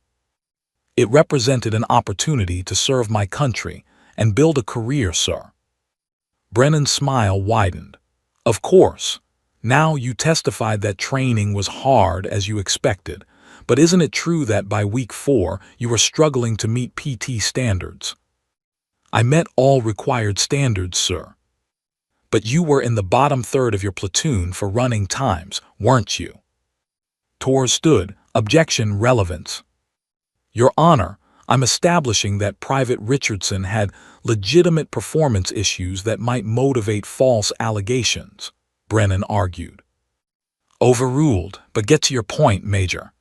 S1: It represented an opportunity to serve my country and build a career, sir. Brennan's smile widened. Of course. Now you testified that training was hard as you expected, but isn't it true that by week 4 you were struggling to meet PT standards? I met all required standards, sir. But you were in the bottom third of your platoon for running times, weren't you? Tor stood. Objection, relevance. Your Honor, I'm establishing that Private Richardson had legitimate performance issues that might motivate false allegations, Brennan argued. Overruled, but get to your point, Major.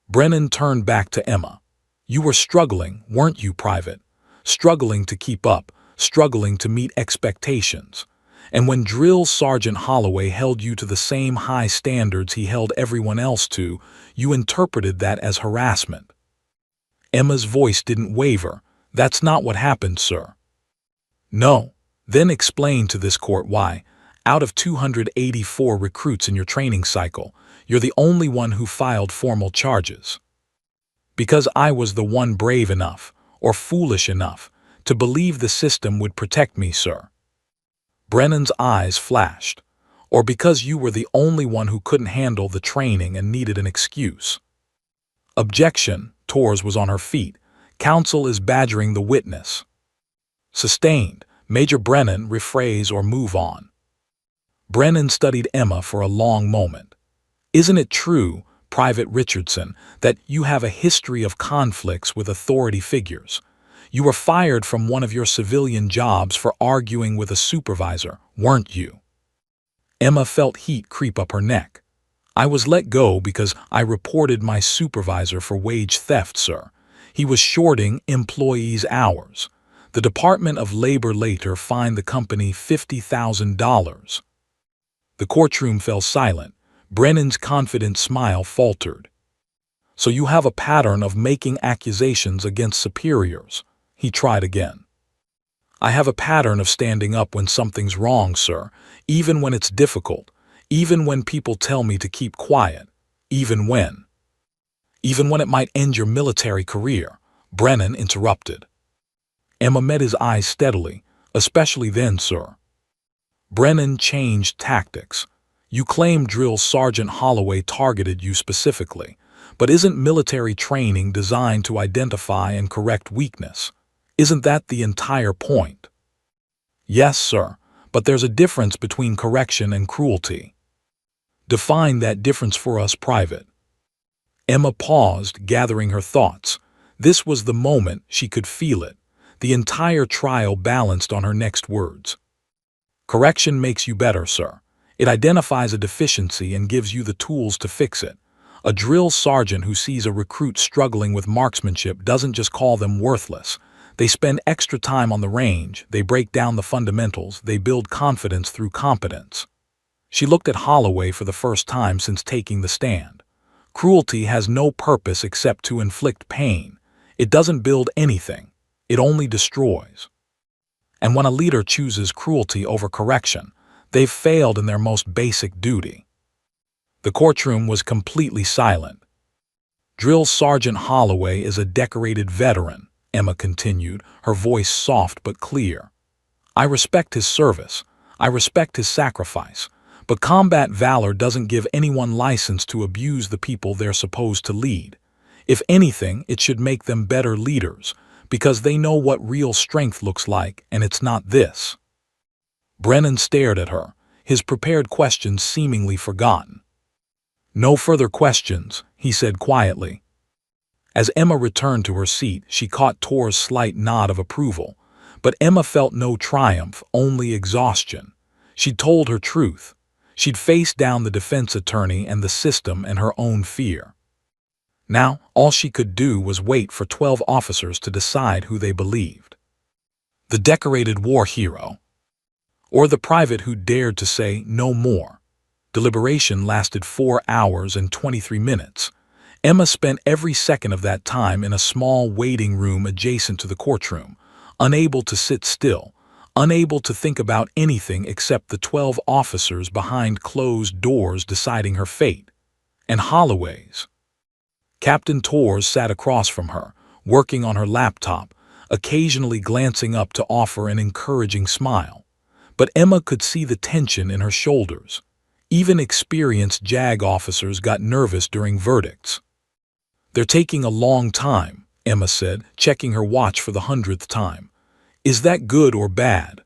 S1: Brennan turned back to Emma. You were struggling, weren't you, Private? Struggling to keep up, struggling to meet expectations. And when Drill Sergeant Holloway held you to the same high standards he held everyone else to, you interpreted that as harassment. Emma's voice didn't waver. That's not what happened, sir. No. Then explain to this court why, out of 284 recruits in your training cycle, you're the only one who filed formal charges. Because I was the one brave enough, or foolish enough, to believe the system would protect me, sir. Brennan's eyes flashed. Or because you were the only one who couldn't handle the training and needed an excuse. Objection. Tors was on her feet. Counsel is badgering the witness. Sustained. Major Brennan, rephrase or move on. Brennan studied Emma for a long moment. Isn't it true, Private Richardson, that you have a history of conflicts with authority figures? You were fired from one of your civilian jobs for arguing with a supervisor, weren't you? Emma felt heat creep up her neck. I was let go because I reported my supervisor for wage theft, sir. He was shorting employees' hours. The Department of Labor later fined the company $50,000. The courtroom fell silent. Brennan's confident smile faltered. So you have a pattern of making accusations against superiors. He tried again. I have a pattern of standing up when something's wrong, sir, even when it's difficult, even when people tell me to keep quiet, even when it might end your military career, Brennan interrupted. Emma met his eyes steadily, especially then, sir. Brennan changed tactics. You claim Drill Sergeant Holloway targeted you specifically, but isn't military training designed to identify and correct weakness? Isn't that the entire point? Yes, sir, but there's a difference between correction and cruelty. Define that difference for us, Private. Emma paused, gathering her thoughts. This was the moment she could feel it. The entire trial balanced on her next words. Correction makes you better, sir. It identifies a deficiency and gives you the tools to fix it. A drill sergeant who sees a recruit struggling with marksmanship doesn't just call them worthless. They spend extra time on the range, they break down the fundamentals, they build confidence through competence. She looked at Holloway for the first time since taking the stand. Cruelty has no purpose except to inflict pain. It doesn't build anything. It only destroys. And when a leader chooses cruelty over correction, they've failed in their most basic duty. The courtroom was completely silent. Drill Sergeant Holloway is a decorated veteran, Emma continued, her voice soft but clear. I respect his service. I respect his sacrifice. But combat valor doesn't give anyone license to abuse the people they're supposed to lead. If anything, it should make them better leaders, because they know what real strength looks like, and it's not this. Brennan stared at her, his prepared questions seemingly forgotten. "No further questions," he said quietly. As Emma returned to her seat, she caught Tor's slight nod of approval. But Emma felt no triumph, only exhaustion. She'd told her truth. She'd faced down the defense attorney and the system and her own fear. Now, all she could do was wait for 12 officers to decide who they believed. The decorated war hero, or the private who dared to say no more. Deliberation lasted 4 hours and 23 minutes. Emma spent every second of that time in a small waiting room adjacent to the courtroom, unable to sit still, unable to think about anything except the 12 officers behind closed doors deciding her fate. And Holloway's. Captain Torres sat across from her, working on her laptop, occasionally glancing up to offer an encouraging smile. But Emma could see the tension in her shoulders. Even experienced JAG officers got nervous during verdicts. "They're taking a long time," Emma said, checking her watch for the 100th time. "Is that good or bad?"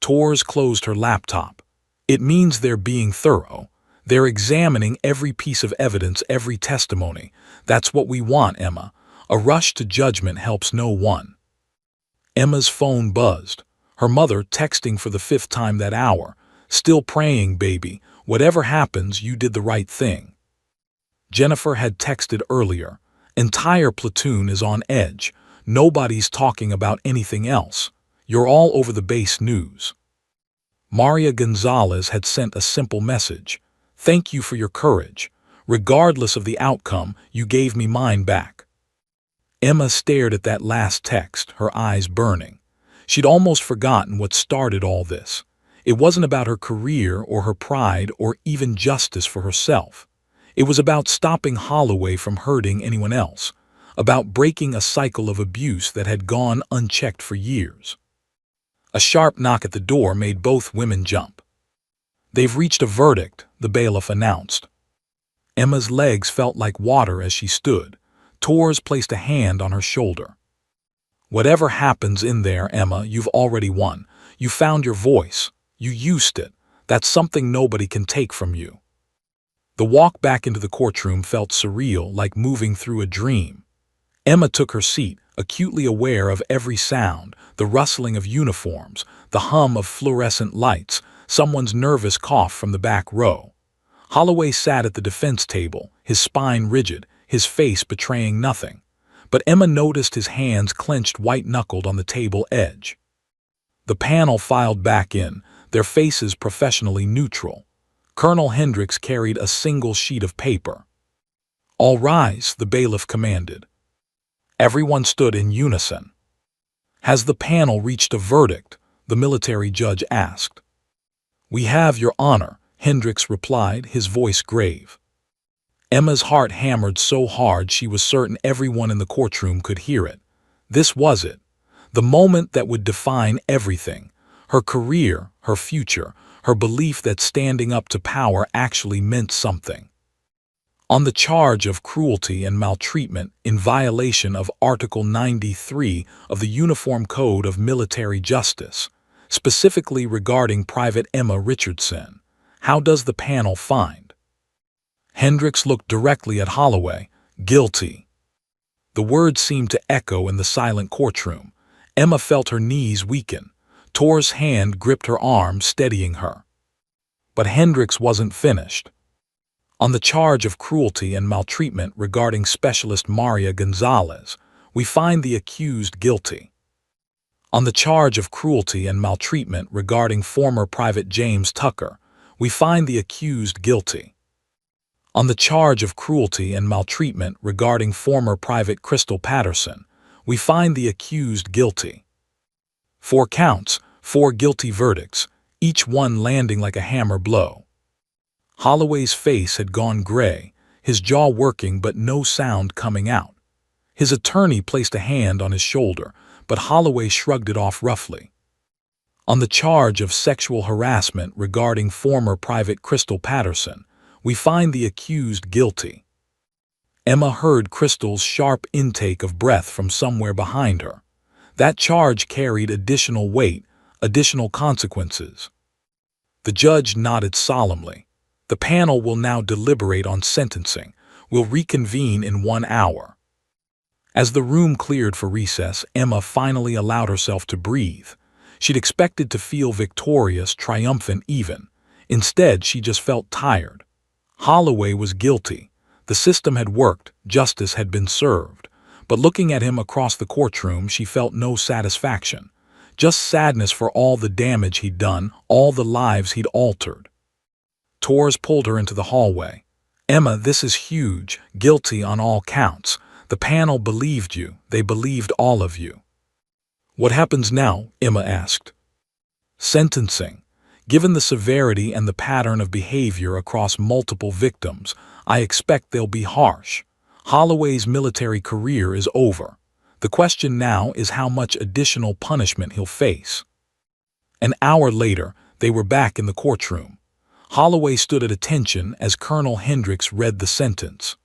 S1: Torres closed her laptop. "It means they're being thorough. They're examining every piece of evidence, every testimony. That's what we want, Emma. A rush to judgment helps no one." Emma's phone buzzed. Her mother texting for the 5th time that hour. "Still praying, baby. Whatever happens, you did the right thing." Jennifer had texted earlier. "Entire platoon is on edge. Nobody's talking about anything else. You're all over the base news." Maria Gonzalez had sent a simple message. "Thank you for your courage. Regardless of the outcome, you gave me mine back." Emma stared at that last text, her eyes burning. She'd almost forgotten what started all this. It wasn't about her career or her pride or even justice for herself. It was about stopping Holloway from hurting anyone else, about breaking a cycle of abuse that had gone unchecked for years. A sharp knock at the door made both women jump. "They've reached a verdict," the bailiff announced. Emma's legs felt like water as she stood. Torres placed a hand on her shoulder. "Whatever happens in there, Emma, you've already won. You found your voice. You used it. That's something nobody can take from you." The walk back into the courtroom felt surreal, like moving through a dream. Emma took her seat, acutely aware of every sound, the rustling of uniforms, the hum of fluorescent lights, someone's nervous cough from the back row. Holloway sat at the defense table, his spine rigid, his face betraying nothing. But Emma noticed his hands clenched white-knuckled on the table edge. The panel filed back in, their faces professionally neutral. Colonel Hendricks carried a single sheet of paper. "All rise," the bailiff commanded. Everyone stood in unison. "Has the panel reached a verdict?" the military judge asked. "We have, Your Honor," Hendricks replied, his voice grave. Emma's heart hammered so hard she was certain everyone in the courtroom could hear it. This was it. The moment that would define everything. Her career, her future, her belief that standing up to power actually meant something. On the charge of cruelty and maltreatment in violation of Article 93 of the Uniform Code of Military Justice, specifically regarding Private Emma Richardson, how does the panel find? Hendricks looked directly at Holloway. "Guilty." The words seemed to echo in the silent courtroom. Emma felt her knees weaken. Tor's hand gripped her arm, steadying her. But Hendricks wasn't finished. "On the charge of cruelty and maltreatment regarding Specialist Maria Gonzalez, we find the accused guilty. On the charge of cruelty and maltreatment regarding former Private James Tucker, we find the accused guilty. On the charge of cruelty and maltreatment regarding former Private Crystal Patterson, we find the accused guilty." 4 counts, 4 guilty verdicts, each one landing like a hammer blow. Holloway's face had gone gray, his jaw working but no sound coming out. His attorney placed a hand on his shoulder, but Holloway shrugged it off roughly. "On the charge of sexual harassment regarding former Private Crystal Patterson, we find the accused guilty." Emma heard Crystal's sharp intake of breath from somewhere behind her. That charge carried additional weight, additional consequences. The judge nodded solemnly. The panel will now deliberate on sentencing. We'll reconvene in 1 hour. As the room cleared for recess, Emma finally allowed herself to breathe. She'd expected to feel victorious, triumphant even. Instead, she just felt tired. Holloway was guilty. The system had worked, justice had been served. But looking at him across the courtroom, she felt no satisfaction. Just sadness for all the damage he'd done, all the lives he'd altered. Torres pulled her into the hallway. "Emma, this is huge. Guilty on all counts. The panel believed you. They believed all of you." "What happens now?" Emma asked. "Sentencing. Given the severity and the pattern of behavior across multiple victims, I expect they'll be harsh. Holloway's military career is over. The question now is how much additional punishment he'll face." An hour later, they were back in the courtroom. Holloway stood at attention as Colonel Hendricks read the sentence.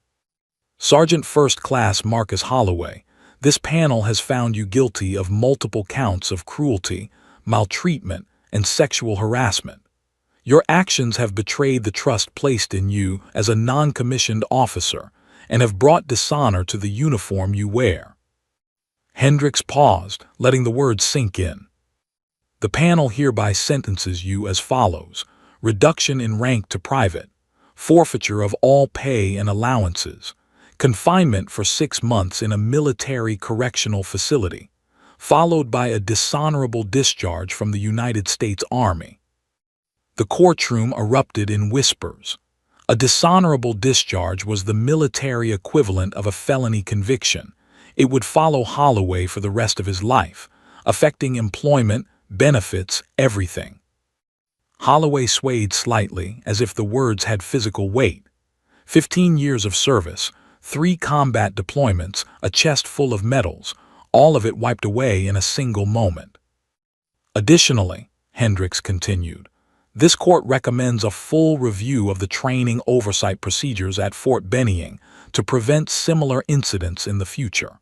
S1: "Sergeant First Class Marcus Holloway, this panel has found you guilty of multiple counts of cruelty, maltreatment, and sexual harassment. Your actions have betrayed the trust placed in you as a non-commissioned officer and have brought dishonor to the uniform you wear." Hendricks paused, letting the words sink in. "The panel hereby sentences you as follows: reduction in rank to private, forfeiture of all pay and allowances, confinement for 6 months in a military correctional facility, followed by a dishonorable discharge from the United States Army." The courtroom erupted in whispers. A dishonorable discharge was the military equivalent of a felony conviction. It would follow Holloway for the rest of his life, affecting employment, benefits, everything. Holloway swayed slightly, as if the words had physical weight. 15 years of service, 3 combat deployments, a chest full of medals, all of it wiped away in a single moment. "Additionally," Hendricks continued, "this court recommends a full review of the training oversight procedures at Fort Benning to prevent similar incidents in the future.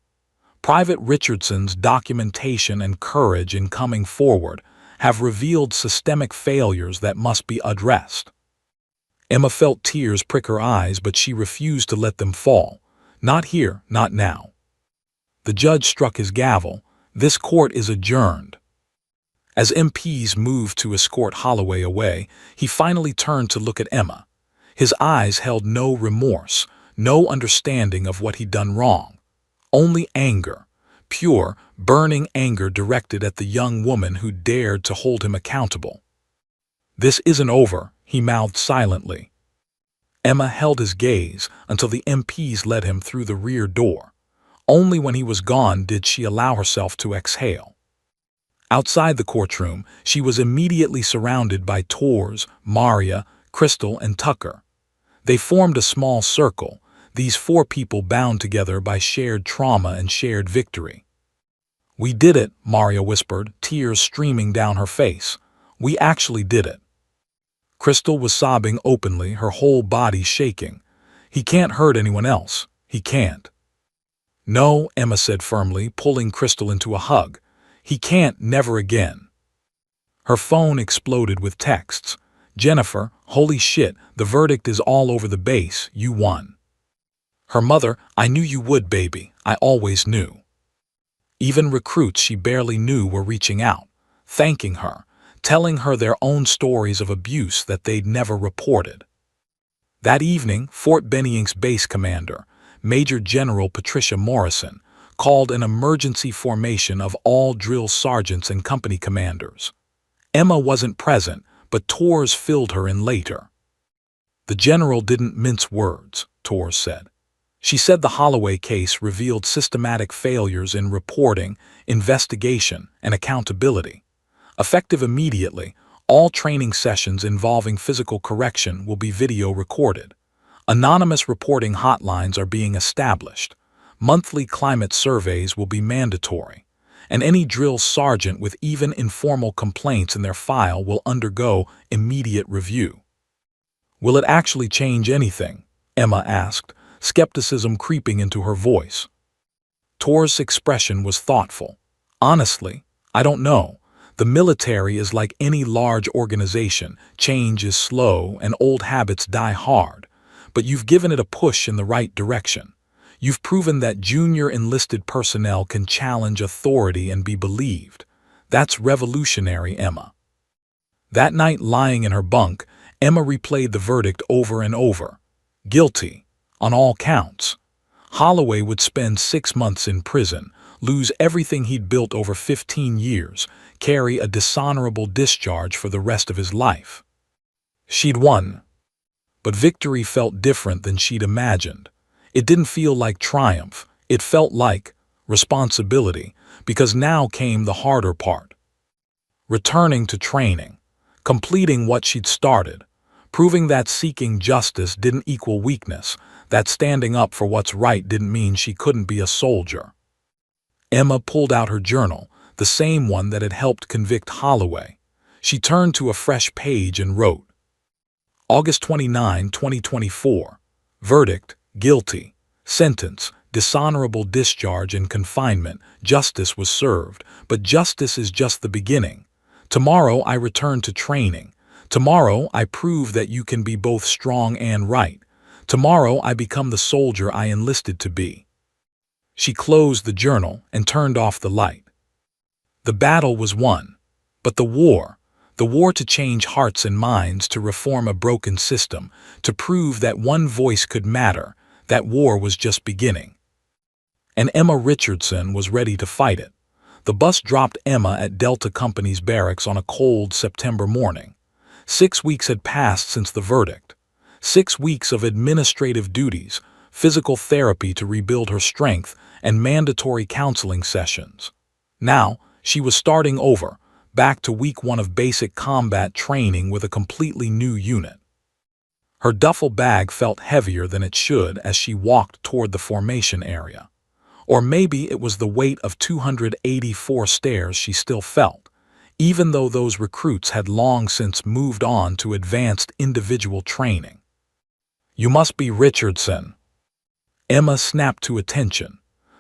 S1: Private Richardson's documentation and courage in coming forward have revealed systemic failures that must be addressed." Emma felt tears prick her eyes, but she refused to let them fall. "Not here, not now." The judge struck his gavel. "This court is adjourned." As MPs moved to escort Holloway away, he finally turned to look at Emma. His eyes held no remorse, no understanding of what he'd done wrong. Only anger, pure, burning anger directed at the young woman who dared to hold him accountable. "This isn't over," he mouthed silently. Emma held his gaze until the MPs led him through the rear door. Only when he was gone did she allow herself to exhale. Outside the courtroom, she was immediately surrounded by Torres, Maria, Crystal, and Tucker. They formed a small circle, these 4 people bound together by shared trauma and shared victory. "We did it," Maria whispered, tears streaming down her face. "We actually did it." Crystal was sobbing openly, her whole body shaking. "He can't hurt anyone else. He can't." "No," Emma said firmly, pulling Crystal into a hug. "He can't, never again." Her phone exploded with texts. "Jennifer, holy shit, the verdict is all over the base. You won." Her mother, "I knew you would, baby. I always knew." Even recruits she barely knew were reaching out, thanking her, telling her their own stories of abuse that they'd never reported. That evening, Fort Benning's base commander, Major General Patricia Morrison, called an emergency formation of all drill sergeants and company commanders. Emma wasn't present, but Torres filled her in later. "The general didn't mince words," Torres said. She said the Holloway case revealed systematic failures in reporting, investigation, and accountability. Effective immediately, all training sessions involving physical correction will be video recorded. Anonymous reporting hotlines are being established. Monthly climate surveys will be mandatory. And any drill sergeant with even informal complaints in their file will undergo immediate review. "Will it actually change anything?" Emma asked, skepticism creeping into her voice. Torres' expression was thoughtful. "Honestly, I don't know. The military is like any large organization. Change is slow and old habits die hard, but you've given it a push in the right direction. You've proven that junior enlisted personnel can challenge authority and be believed. That's revolutionary, Emma. That night, lying in her bunk, Emma replayed the verdict over and over. Guilty, on all counts. Holloway would spend 6 months in prison, lose everything he'd built over 15 years, carry a dishonorable discharge for the rest of his life. She'd won. But victory felt different than she'd imagined. It didn't feel like triumph. It felt like responsibility, because now came the harder part. Returning to training, completing what she'd started, proving that seeking justice didn't equal weakness, that standing up for what's right didn't mean she couldn't be a soldier. Emma pulled out her journal, the same one that had helped convict Holloway. She turned to a fresh page and wrote, August 29, 2024. Verdict, guilty. Sentence, dishonorable discharge and confinement. Justice was served, but justice is just the beginning. Tomorrow I return to training. Tomorrow I prove that you can be both strong and right. Tomorrow I become the soldier I enlisted to be. She closed the journal and turned off the light. The battle was won, but the war to change hearts and minds, to reform a broken system, to prove that one voice could matter, that war was just beginning. And Emma Richardson was ready to fight it. The bus dropped Emma at Delta Company's barracks on a cold September morning. 6 weeks had passed since the verdict. 6 weeks of administrative duties, physical therapy to rebuild her strength, and mandatory counseling sessions. Now, she was starting over, back to week 1 of basic combat training with a completely new unit. Her duffel bag felt heavier than it should as she walked toward the formation area. Or maybe it was the weight of 284 stairs she still felt, even though those recruits had long since moved on to advanced individual training. You must be Richardson. Emma snapped to attention.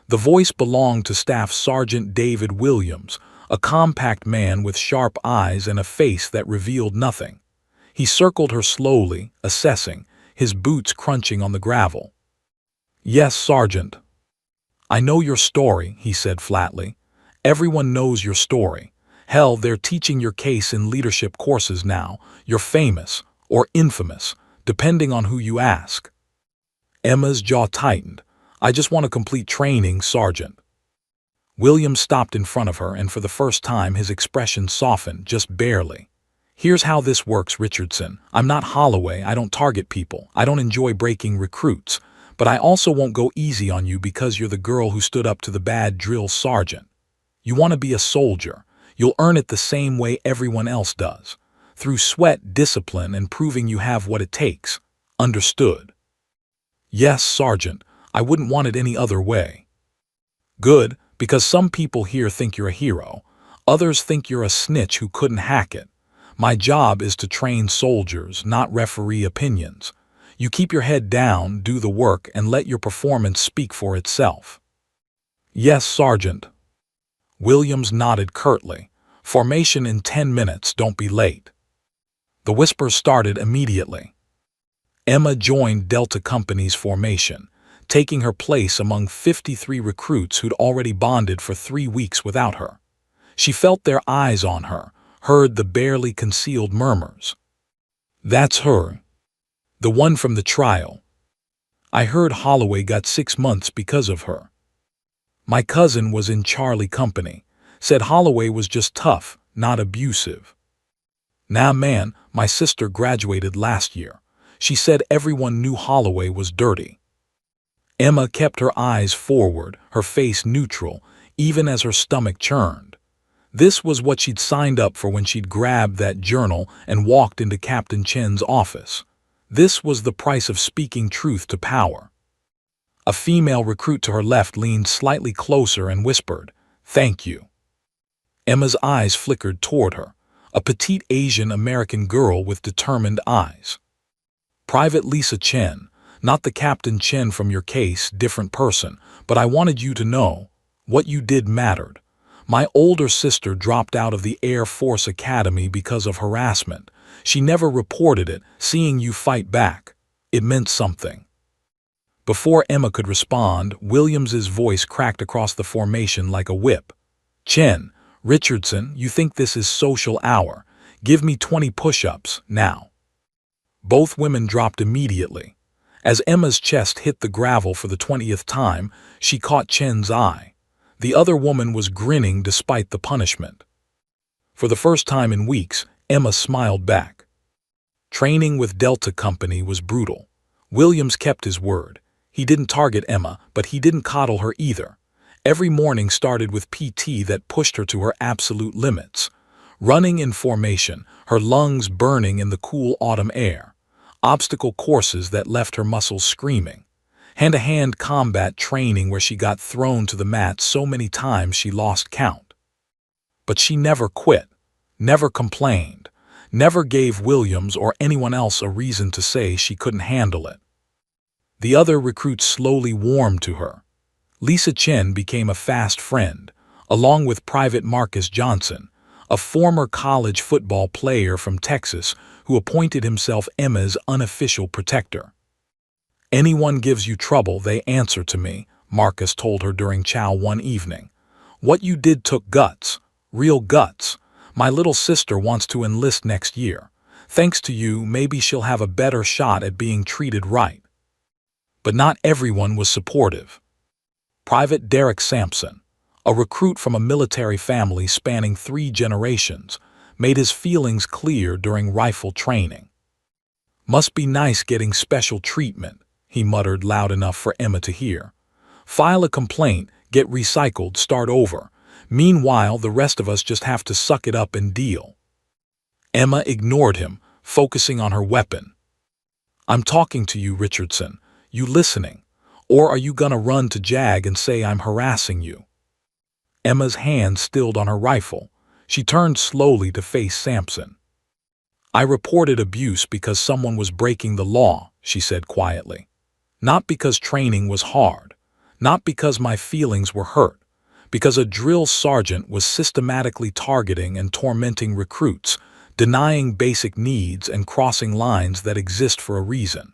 S1: The voice belonged to Staff Sergeant David Williams, a compact man with sharp eyes and a face that revealed nothing. He circled her slowly, assessing, his boots crunching on the gravel. Yes, Sergeant. I know your story, he said flatly. Everyone knows your story. Hell, they're teaching your case in leadership courses now. You're famous, or infamous, depending on who you ask. Emma's jaw tightened. I just want to complete training, Sergeant. William stopped in front of her, and for the first time his expression softened, just barely. Here's how this works, Richardson. I'm not Holloway, I don't target people, I don't enjoy breaking recruits, but I also won't go easy on you because you're the girl who stood up to the bad drill sergeant. You want to be a soldier. You'll earn it the same way everyone else does, through sweat, discipline, and proving you have what it takes. Understood? Yes, Sergeant. I wouldn't want it any other way. Good, because some people here think you're a hero. Others think you're a snitch who couldn't hack it. My job is to train soldiers, not referee opinions. You keep your head down, do the work, and let your performance speak for itself. Yes, Sergeant. Williams nodded curtly. Formation in 10 minutes, don't be late. The whispers started immediately. Emma joined Delta Company's formation, taking her place among 53 recruits who'd already bonded for 3 weeks without her. She felt their eyes on her, heard the barely concealed murmurs. That's her. The one from the trial. I heard Holloway got 6 months because of her. My cousin was in Charlie Company, said Holloway was just tough, not abusive. Nah man, my sister graduated last year. She said everyone knew Holloway was dirty. Emma kept her eyes forward, her face neutral, even as her stomach churned. This was what she'd signed up for when she'd grabbed that journal and walked into Captain Chen's office. This was the price of speaking truth to power. A female recruit to her left leaned slightly closer and whispered, "Thank you." Emma's eyes flickered toward her, a petite Asian American girl with determined eyes. Private Lisa Chen, not the Captain Chen from your case, different person, but I wanted you to know, what you did mattered. My older sister dropped out of the Air Force Academy because of harassment. She never reported it. Seeing you fight back, it meant something." Before Emma could respond, Williams's voice cracked across the formation like a whip. "Chen, Richardson, you think this is social hour? Give me 20 push-ups, now." Both women dropped immediately. As Emma's chest hit the gravel for the 20th time, she caught Chen's eye. The other woman was grinning despite the punishment. For the first time in weeks, Emma smiled back. Training with Delta Company was brutal. Williams kept his word. He didn't target Emma, but he didn't coddle her either. Every morning started with PT that pushed her to her absolute limits. Running in formation, her lungs burning in the cool autumn air. Obstacle courses that left her muscles screaming. Hand-to-hand combat training where she got thrown to the mat so many times she lost count. But she never quit, never complained, never gave Williams or anyone else a reason to say she couldn't handle it. The other recruits slowly warmed to her. Lisa Chen became a fast friend, along with Private Marcus Johnson, a former college football player from Texas who appointed himself Emma's unofficial protector. "Anyone gives you trouble, they answer to me," Marcus told her during chow one evening. "What you did took guts, real guts. My little sister wants to enlist next year. Thanks to you, maybe she'll have a better shot at being treated right." But not everyone was supportive. Private Derek Sampson, a recruit from a military family spanning 3 generations, made his feelings clear during rifle training. "Must be nice getting special treatment," he muttered loud enough for Emma to hear. "File a complaint, get recycled, start over. Meanwhile, the rest of us just have to suck it up and deal." Emma ignored him, focusing on her weapon. "I'm talking to you, Richardson. You listening? Or are you gonna run to JAG and say I'm harassing you?" Emma's hand stilled on her rifle. She turned slowly to face Sampson. "I reported abuse because someone was breaking the law," she said quietly. "Not because training was hard. Not because my feelings were hurt. Because a drill sergeant was systematically targeting and tormenting recruits, denying basic needs and crossing lines that exist for a reason.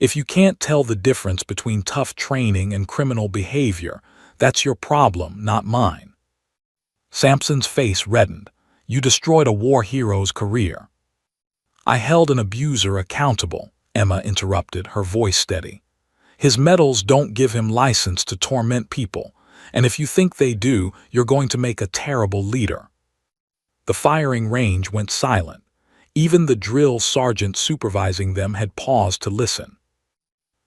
S1: If you can't tell the difference between tough training and criminal behavior, that's your problem, not mine." Sampson's face reddened. "You destroyed a war hero's career." "I held an abuser accountable," Emma interrupted, her voice steady. "His medals don't give him license to torment people, and if you think they do, you're going to make a terrible leader." The firing range went silent. Even the drill sergeant supervising them had paused to listen.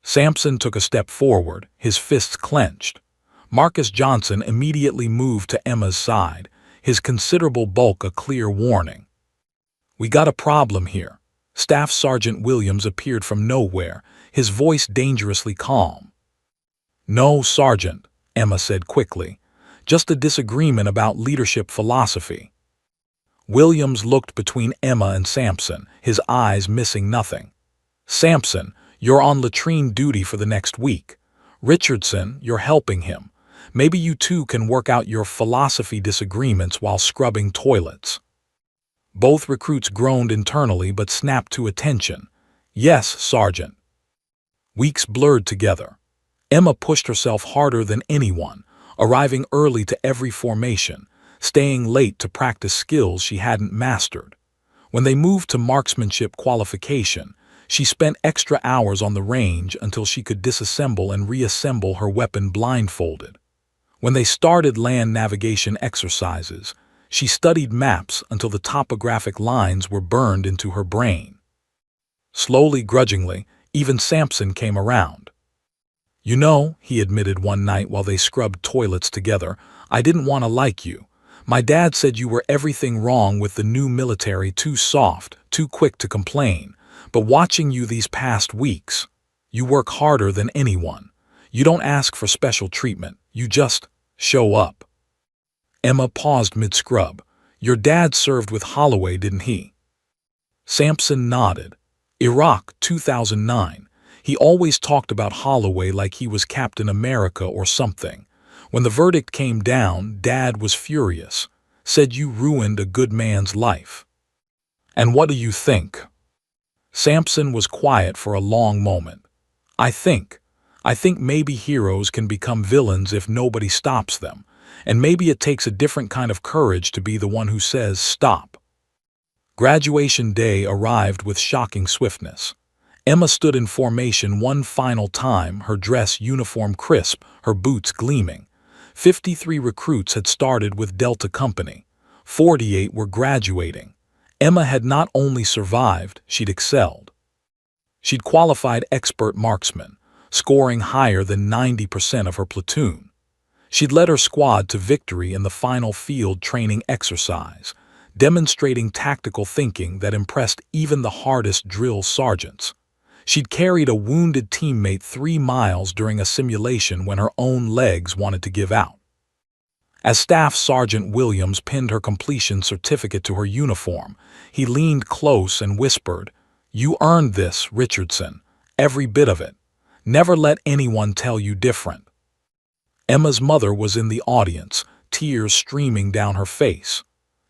S1: Sampson took a step forward, his fists clenched. Marcus Johnson immediately moved to Emma's side, his considerable bulk a clear warning. "We got a problem here." Staff Sergeant Williams appeared from nowhere, his voice dangerously calm. "No, Sergeant," Emma said quickly. "Just a disagreement about leadership philosophy." Williams looked between Emma and Sampson, his eyes missing nothing. "Sampson, you're on latrine duty for the next week. Richardson, you're helping him. Maybe you two can work out your philosophy disagreements while scrubbing toilets." Both recruits groaned internally but snapped to attention. "Yes, Sergeant." Weeks blurred together. Emma pushed herself harder than anyone, arriving early to every formation, staying late to practice skills she hadn't mastered. When they moved to marksmanship qualification, she spent extra hours on the range until she could disassemble and reassemble her weapon blindfolded. When they started land navigation exercises, she studied maps until the topographic lines were burned into her brain. Slowly, grudgingly, even Sampson came around. "You know," he admitted one night while they scrubbed toilets together, "I didn't want to like you. My dad said you were everything wrong with the new military, too soft, too quick to complain. But watching you these past weeks, you work harder than anyone. You don't ask for special treatment, you just show up." Emma paused mid-scrub. "Your dad served with Holloway, didn't he?" Sampson nodded. "Iraq, 2009. He always talked about Holloway like he was Captain America or something. When the verdict came down, Dad was furious, said you ruined a good man's life. And what do you think? Samson was quiet for a long moment. I think maybe heroes can become villains if nobody stops them, and maybe it takes a different kind of courage to be the one who says stop. Graduation day arrived with shocking swiftness. Emma stood in formation one final time, her dress uniform crisp, her boots gleaming. 53 recruits had started with Delta Company. 48 were graduating. Emma had not only survived, she'd excelled. She'd qualified expert marksman, scoring higher than 90% of her platoon. She'd led her squad to victory in the final field training exercise, demonstrating tactical thinking that impressed even the hardest drill sergeants. She'd carried a wounded teammate 3 miles during a simulation when her own legs wanted to give out. As Staff Sergeant Williams pinned her completion certificate to her uniform, he leaned close and whispered, "You earned this, Richardson, every bit of it. Never let anyone tell you different." Emma's mother was in the audience, tears streaming down her face.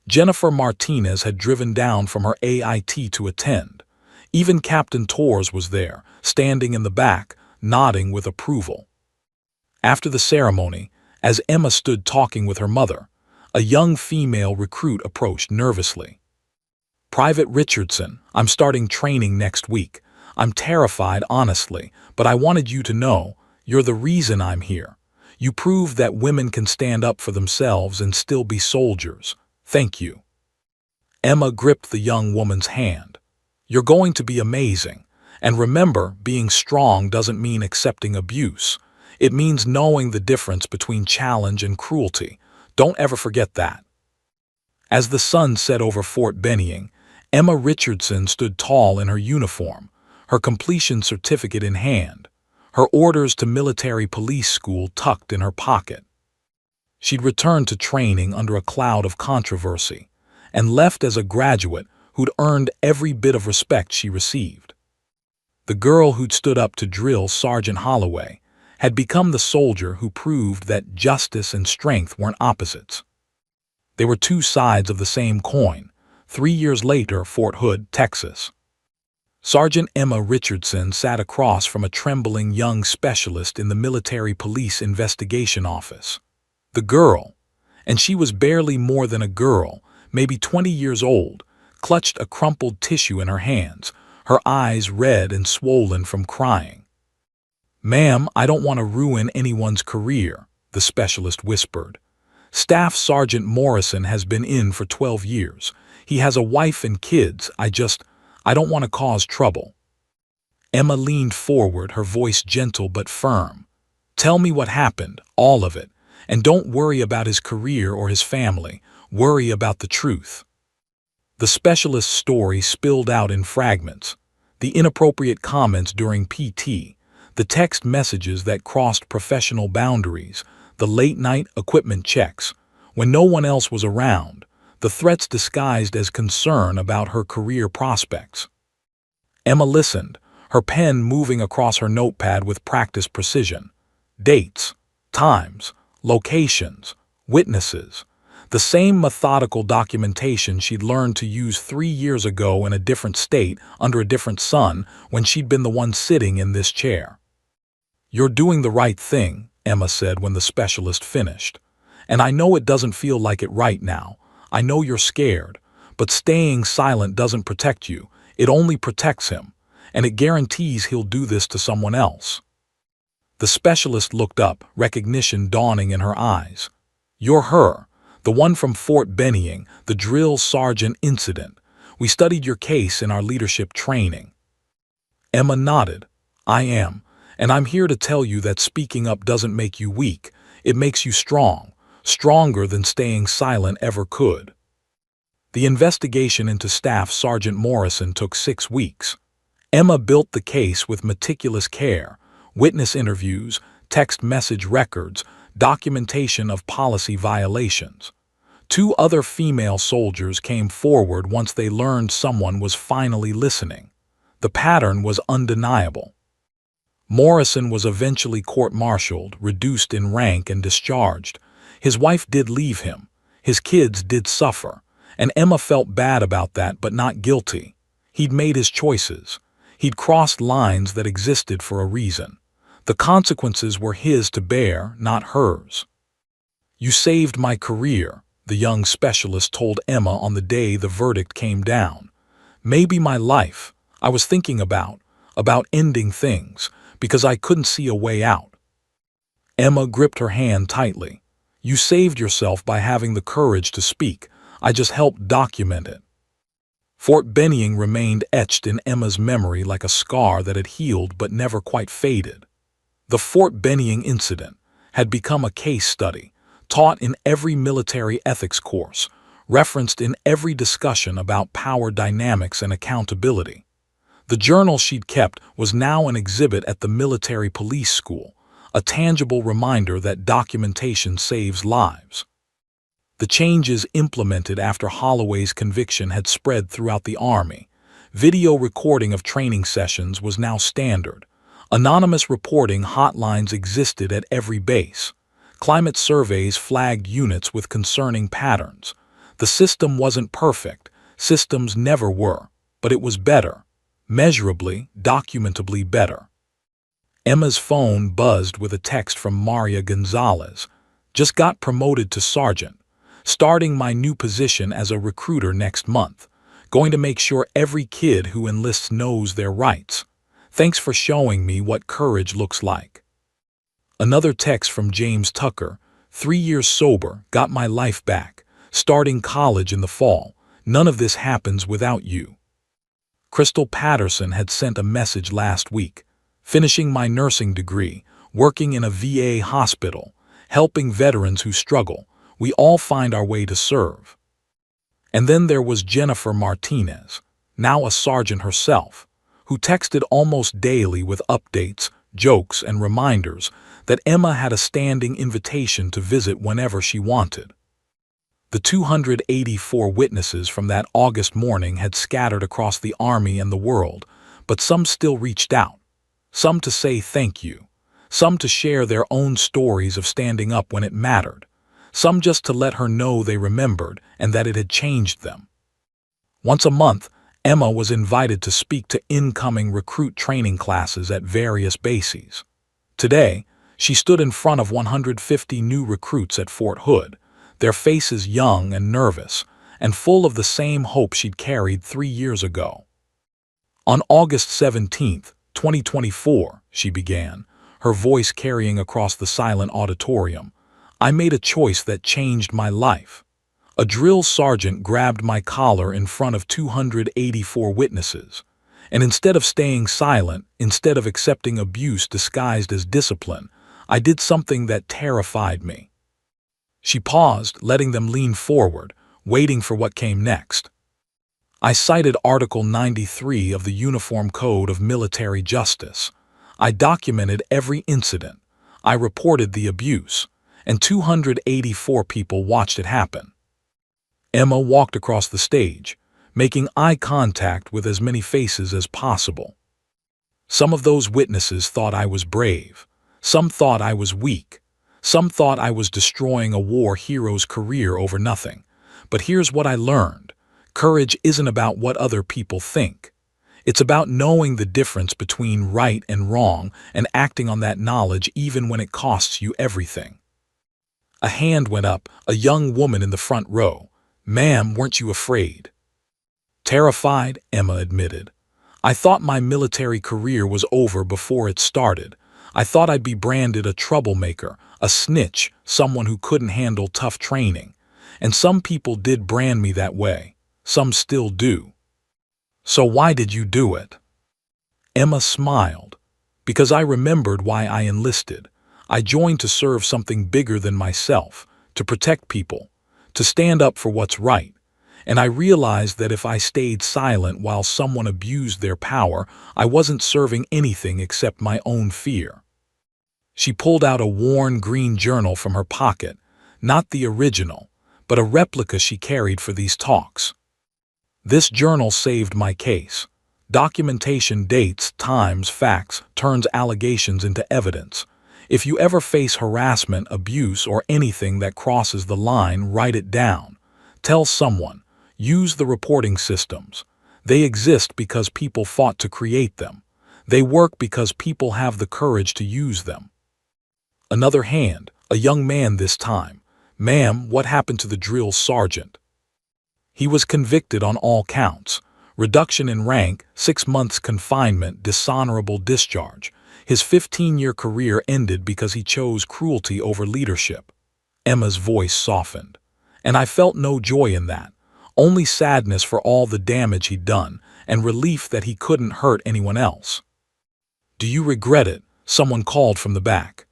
S1: Jennifer Martinez had driven down from her AIT to attend. Even Captain Torres was there, standing in the back, nodding with approval. After the ceremony, as Emma stood talking with her mother, a young female recruit approached nervously. "Private Richardson, I'm starting training next week. I'm terrified, honestly, but I wanted you to know, you're the reason I'm here. You proved that women can stand up for themselves and still be soldiers. Thank you." Emma gripped the young woman's hand. "You're going to be amazing. And remember, being strong doesn't mean accepting abuse. It means knowing the difference between challenge and cruelty. Don't ever forget that." As the sun set over Fort Benning, Emma Richardson stood tall in her uniform, her completion certificate in hand, her orders to military police school tucked in her pocket. She'd returned to training under a cloud of controversy, and left as a graduate who'd earned every bit of respect she received. The girl who'd stood up to drill Sergeant Holloway had become the soldier who proved that justice and strength weren't opposites. They were two sides of the same coin. 3 years later, Fort Hood, Texas. Sergeant Emma Richardson sat across from a trembling young specialist in the Military Police Investigation Office. The girl, and she was barely more than a girl, maybe 20 years old, clutched a crumpled tissue in her hands, her eyes red and swollen from crying. "Ma'am, I don't want to ruin anyone's career," the specialist whispered. "Staff Sergeant Morrison has been in for 12 years. He has a wife and kids. I don't want to cause trouble." Emma leaned forward, her voice gentle but firm. "Tell me what happened, all of it, and don't worry about his career or his family. Worry about the truth." The specialist's story spilled out in fragments. The inappropriate comments during PT, the text messages that crossed professional boundaries, the late-night equipment checks, when no one else was around, the threats disguised as concern about her career prospects. Emma listened, her pen moving across her notepad with practiced precision. Dates, times, locations, witnesses. The same methodical documentation she'd learned to use 3 years ago in a different state, under a different sun, when she'd been the one sitting in this chair. "You're doing the right thing," Emma said when the specialist finished. "And I know it doesn't feel like it right now. I know you're scared, but staying silent doesn't protect you. It only protects him, and it guarantees he'll do this to someone else." The specialist looked up, recognition dawning in her eyes. "You're her. The one from Fort Benning, the drill sergeant incident. We studied your case in our leadership training." Emma nodded. "I am, and I'm here to tell you that speaking up doesn't make you weak. It makes you strong, stronger than staying silent ever could." The investigation into Staff Sergeant Morrison took 6 weeks. Emma built the case with meticulous care, witness interviews, text message records, documentation of policy violations. 2 other female soldiers came forward once they learned someone was finally listening. The pattern was undeniable. Morrison was eventually court-martialed, reduced in rank, and discharged. His wife did leave him. His kids did suffer. And Emma felt bad about that, but not guilty. He'd made his choices. He'd crossed lines that existed for a reason. The consequences were his to bear, not hers. "You saved my career," the young specialist told Emma on the day the verdict came down. "Maybe my life. I was thinking about ending things, because I couldn't see a way out." Emma gripped her hand tightly. "You saved yourself by having the courage to speak. I just helped document it." Fort Benning remained etched in Emma's memory like a scar that had healed but never quite faded. The Fort Benning incident had become a case study, taught in every military ethics course, referenced in every discussion about power dynamics and accountability. The journal she'd kept was now an exhibit at the military police school, a tangible reminder that documentation saves lives. The changes implemented after Holloway's conviction had spread throughout the Army. Video recording of training sessions was now standard. Anonymous reporting hotlines existed at every base. Climate surveys flagged units with concerning patterns. The system wasn't perfect. Systems never were. But it was better. Measurably, documentably better. Emma's phone buzzed with a text from Maria Gonzalez. "Just got promoted to sergeant. Starting my new position as a recruiter next month. Going to make sure every kid who enlists knows their rights. Thanks for showing me what courage looks like." Another text from James Tucker. 3 years sober, got my life back. Starting college in the fall. None of this happens without you. Crystal Patterson had sent a message last week. Finishing my nursing degree, working in a VA hospital, helping veterans who struggle. We all find our way to serve. And then there was Jennifer Martinez, now a sergeant herself, who texted almost daily with updates, jokes, and reminders that Emma had a standing invitation to visit whenever she wanted. The 284 witnesses from that August morning had scattered across the Army and the world, but some still reached out. Some to say thank you. Some to share their own stories of standing up when it mattered. Some just to let her know they remembered and that it had changed them. Once a month, Emma was invited to speak to incoming recruit training classes at various bases. Today, she stood in front of 150 new recruits at Fort Hood, their faces young and nervous, and full of the same hope she'd carried 3 years ago. "On August 17, 2024, she began, her voice carrying across the silent auditorium, "I made a choice that changed my life." A drill sergeant grabbed my collar in front of 284 witnesses, and instead of staying silent, instead of accepting abuse disguised as discipline, I did something that terrified me. She paused, letting them lean forward, waiting for what came next. I cited Article 93 of the Uniform Code of Military Justice. I documented every incident. I reported the abuse. And 284 people watched it happen. Emma walked across the stage, making eye contact with as many faces as possible. Some of those witnesses thought I was brave. Some thought I was weak. Some thought I was destroying a war hero's career over nothing. But here's what I learned. Courage isn't about what other people think. It's about knowing the difference between right and wrong and acting on that knowledge even when it costs you everything. A hand went up, a young woman in the front row. "Ma'am, weren't you afraid?" "Terrified," Emma admitted. "I thought my military career was over before it started. I thought I'd be branded a troublemaker, a snitch, someone who couldn't handle tough training. And some people did brand me that way. Some still do." "So why did you do it?" Emma smiled. "Because I remembered why I enlisted. I joined to serve something bigger than myself, to protect people, to stand up for what's right. And I realized that if I stayed silent while someone abused their power, I wasn't serving anything except my own fear." She pulled out a worn green journal from her pocket, not the original, but a replica she carried for these talks. "This journal saved my case. Documentation dates, times, facts, turns allegations into evidence. If you ever face harassment, abuse, or anything that crosses the line, write it down. Tell someone. Use the reporting systems. They exist because people fought to create them. They work because people have the courage to use them. Another hand, a young man this time. Ma'am, what happened to the drill sergeant? He was convicted on all counts. Reduction in rank, 6 months confinement, dishonorable discharge. His 15-year career ended because he chose cruelty over leadership. Emma's voice softened. And I felt no joy in that. Only sadness for all the damage he'd done, and relief that he couldn't hurt anyone else. Do you regret it? Someone called from the back.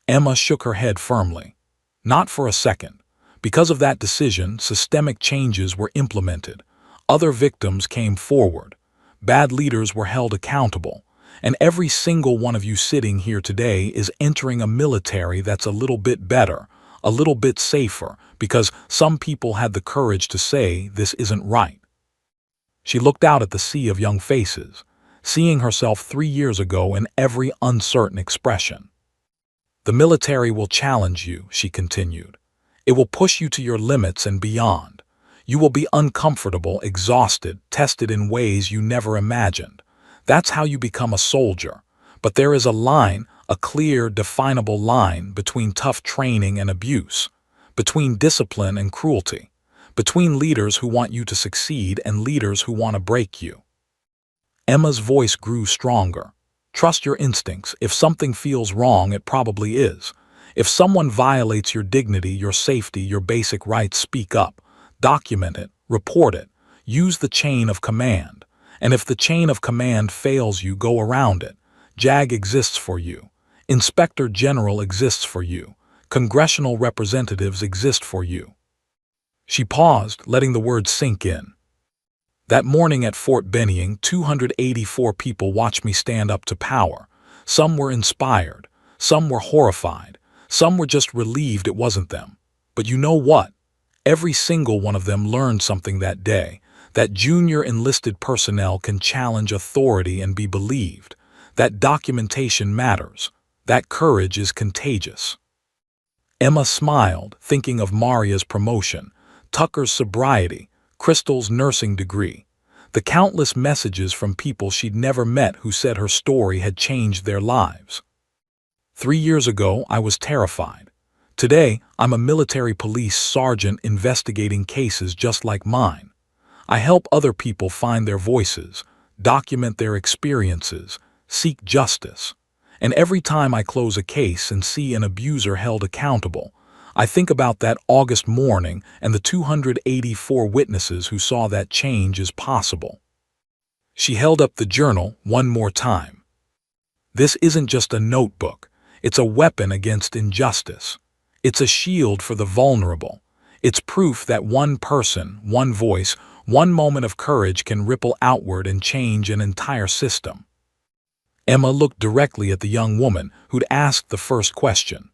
S1: Emma shook her head firmly. Not for a second. Because of that decision, systemic changes were implemented. Other victims came forward. Bad leaders were held accountable. And every single one of you sitting here today is entering a military that's a little bit better, a little bit safer, because some people had the courage to say this isn't right. She looked out at the sea of young faces, seeing herself 3 years ago in every uncertain expression. The military will challenge you, she continued. It will push you to your limits and beyond. You will be uncomfortable, exhausted, tested in ways you never imagined. That's how you become a soldier. But there is a line, a clear, definable line between tough training and abuse, between discipline and cruelty, between leaders who want you to succeed and leaders who want to break you. Emma's voice grew stronger. Trust your instincts. If something feels wrong, it probably is. If someone violates your dignity, your safety, your basic rights, speak up. Document it. Report it. Use the chain of command. And if the chain of command fails you, go around it. JAG exists for you. Inspector General exists for you. Congressional representatives exist for you. She paused, letting the words sink in. That morning at Fort Benning, 284 people watched me stand up to power. Some were inspired. Some were horrified. Some were just relieved it wasn't them. But you know what? Every single one of them learned something that day. That junior enlisted personnel can challenge authority and be believed. That documentation matters. That courage is contagious. Emma smiled, thinking of Maria's promotion, Tucker's sobriety, Crystal's nursing degree, the countless messages from people she'd never met who said her story had changed their lives. 3 years ago, I was terrified. Today, I'm a military police sergeant investigating cases just like mine. I help other people find their voices, document their experiences, seek justice. And every time I close a case and see an abuser held accountable, I think about that August morning and the 284 witnesses who saw that change is possible. She held up the journal one more time. This isn't just a notebook. It's a weapon against injustice. It's a shield for the vulnerable. It's proof that one person, one voice, one moment of courage can ripple outward and change an entire system. Emma looked directly at the young woman who'd asked the first question.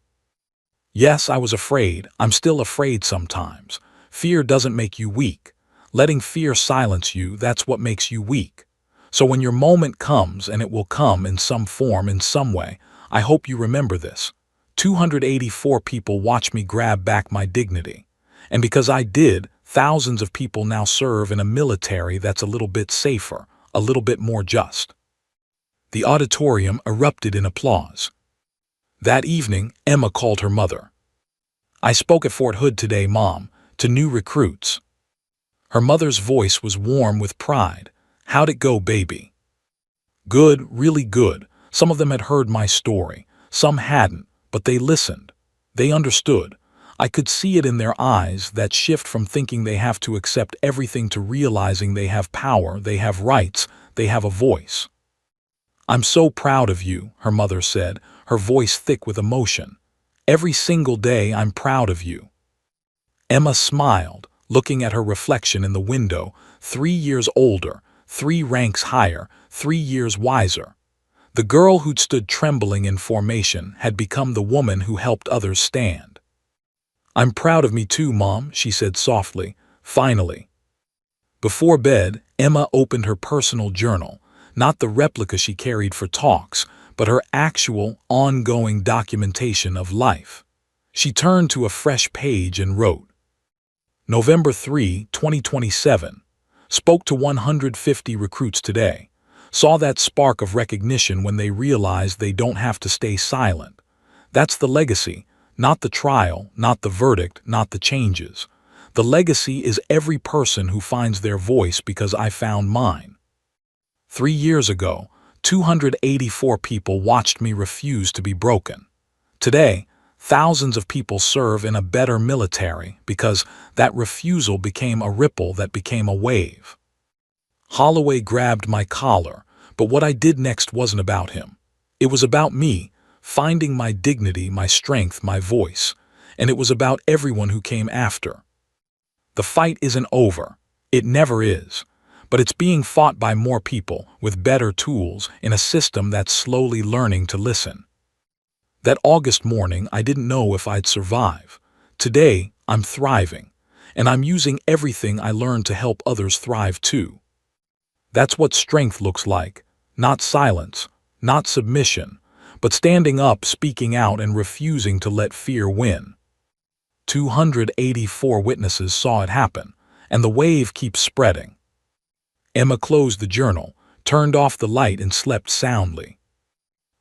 S1: Yes, I was afraid. I'm still afraid sometimes. Fear doesn't make you weak. Letting fear silence you, that's what makes you weak. So when your moment comes, and it will come in some form, in some way, I hope you remember this. 284 people watched me grab back my dignity. And because I did, thousands of people now serve in a military that's a little bit safer, a little bit more just. The auditorium erupted in applause. That evening, Emma called her mother. I spoke at Fort Hood today, Mom, to new recruits. Her mother's voice was warm with pride. How'd it go, baby? Good, really good. Some of them had heard my story. Some hadn't, but they listened. They understood. I could see it in their eyes, that shift from thinking they have to accept everything to realizing they have power, they have rights, they have a voice. I'm so proud of you, her mother said, her voice thick with emotion. Every single day I'm proud of you. Emma smiled, looking at her reflection in the window, 3 years older, 3 ranks higher, 3 years wiser. The girl who'd stood trembling in formation had become the woman who helped others stand. I'm proud of me too, Mom, she said softly, finally. Before bed, Emma opened her personal journal, not the replica she carried for talks, but her actual, ongoing documentation of life. She turned to a fresh page and wrote, November 3, 2027. Spoke to 150 recruits today. Saw that spark of recognition when they realized they don't have to stay silent. That's the legacy, not the trial, not the verdict, not the changes. The legacy is every person who finds their voice because I found mine. 3 years ago, 284 people watched me refuse to be broken. Today, thousands of people serve in a better military because that refusal became a ripple that became a wave. Holloway grabbed my collar, but what I did next wasn't about him. It was about me, finding my dignity, my strength, my voice, and it was about everyone who came after. The fight isn't over. It never is. But it's being fought by more people, with better tools, in a system that's slowly learning to listen. That August morning, I didn't know if I'd survive. Today, I'm thriving, and I'm using everything I learned to help others thrive too. That's what strength looks like. Not silence, not submission, but standing up, speaking out, and refusing to let fear win. 284 witnesses saw it happen, and the wave keeps spreading. Emma closed the journal, turned off the light, and slept soundly.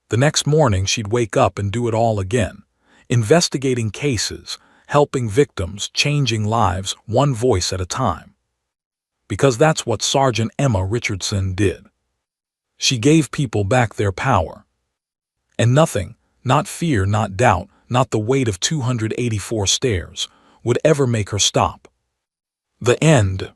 S1: The next morning, she'd wake up and do it all again, investigating cases, helping victims, changing lives, one voice at a time. Because that's what Sergeant Emma Richardson did. She gave people back their power. And nothing, not fear, not doubt, not the weight of 284 stairs, would ever make her stop. The end.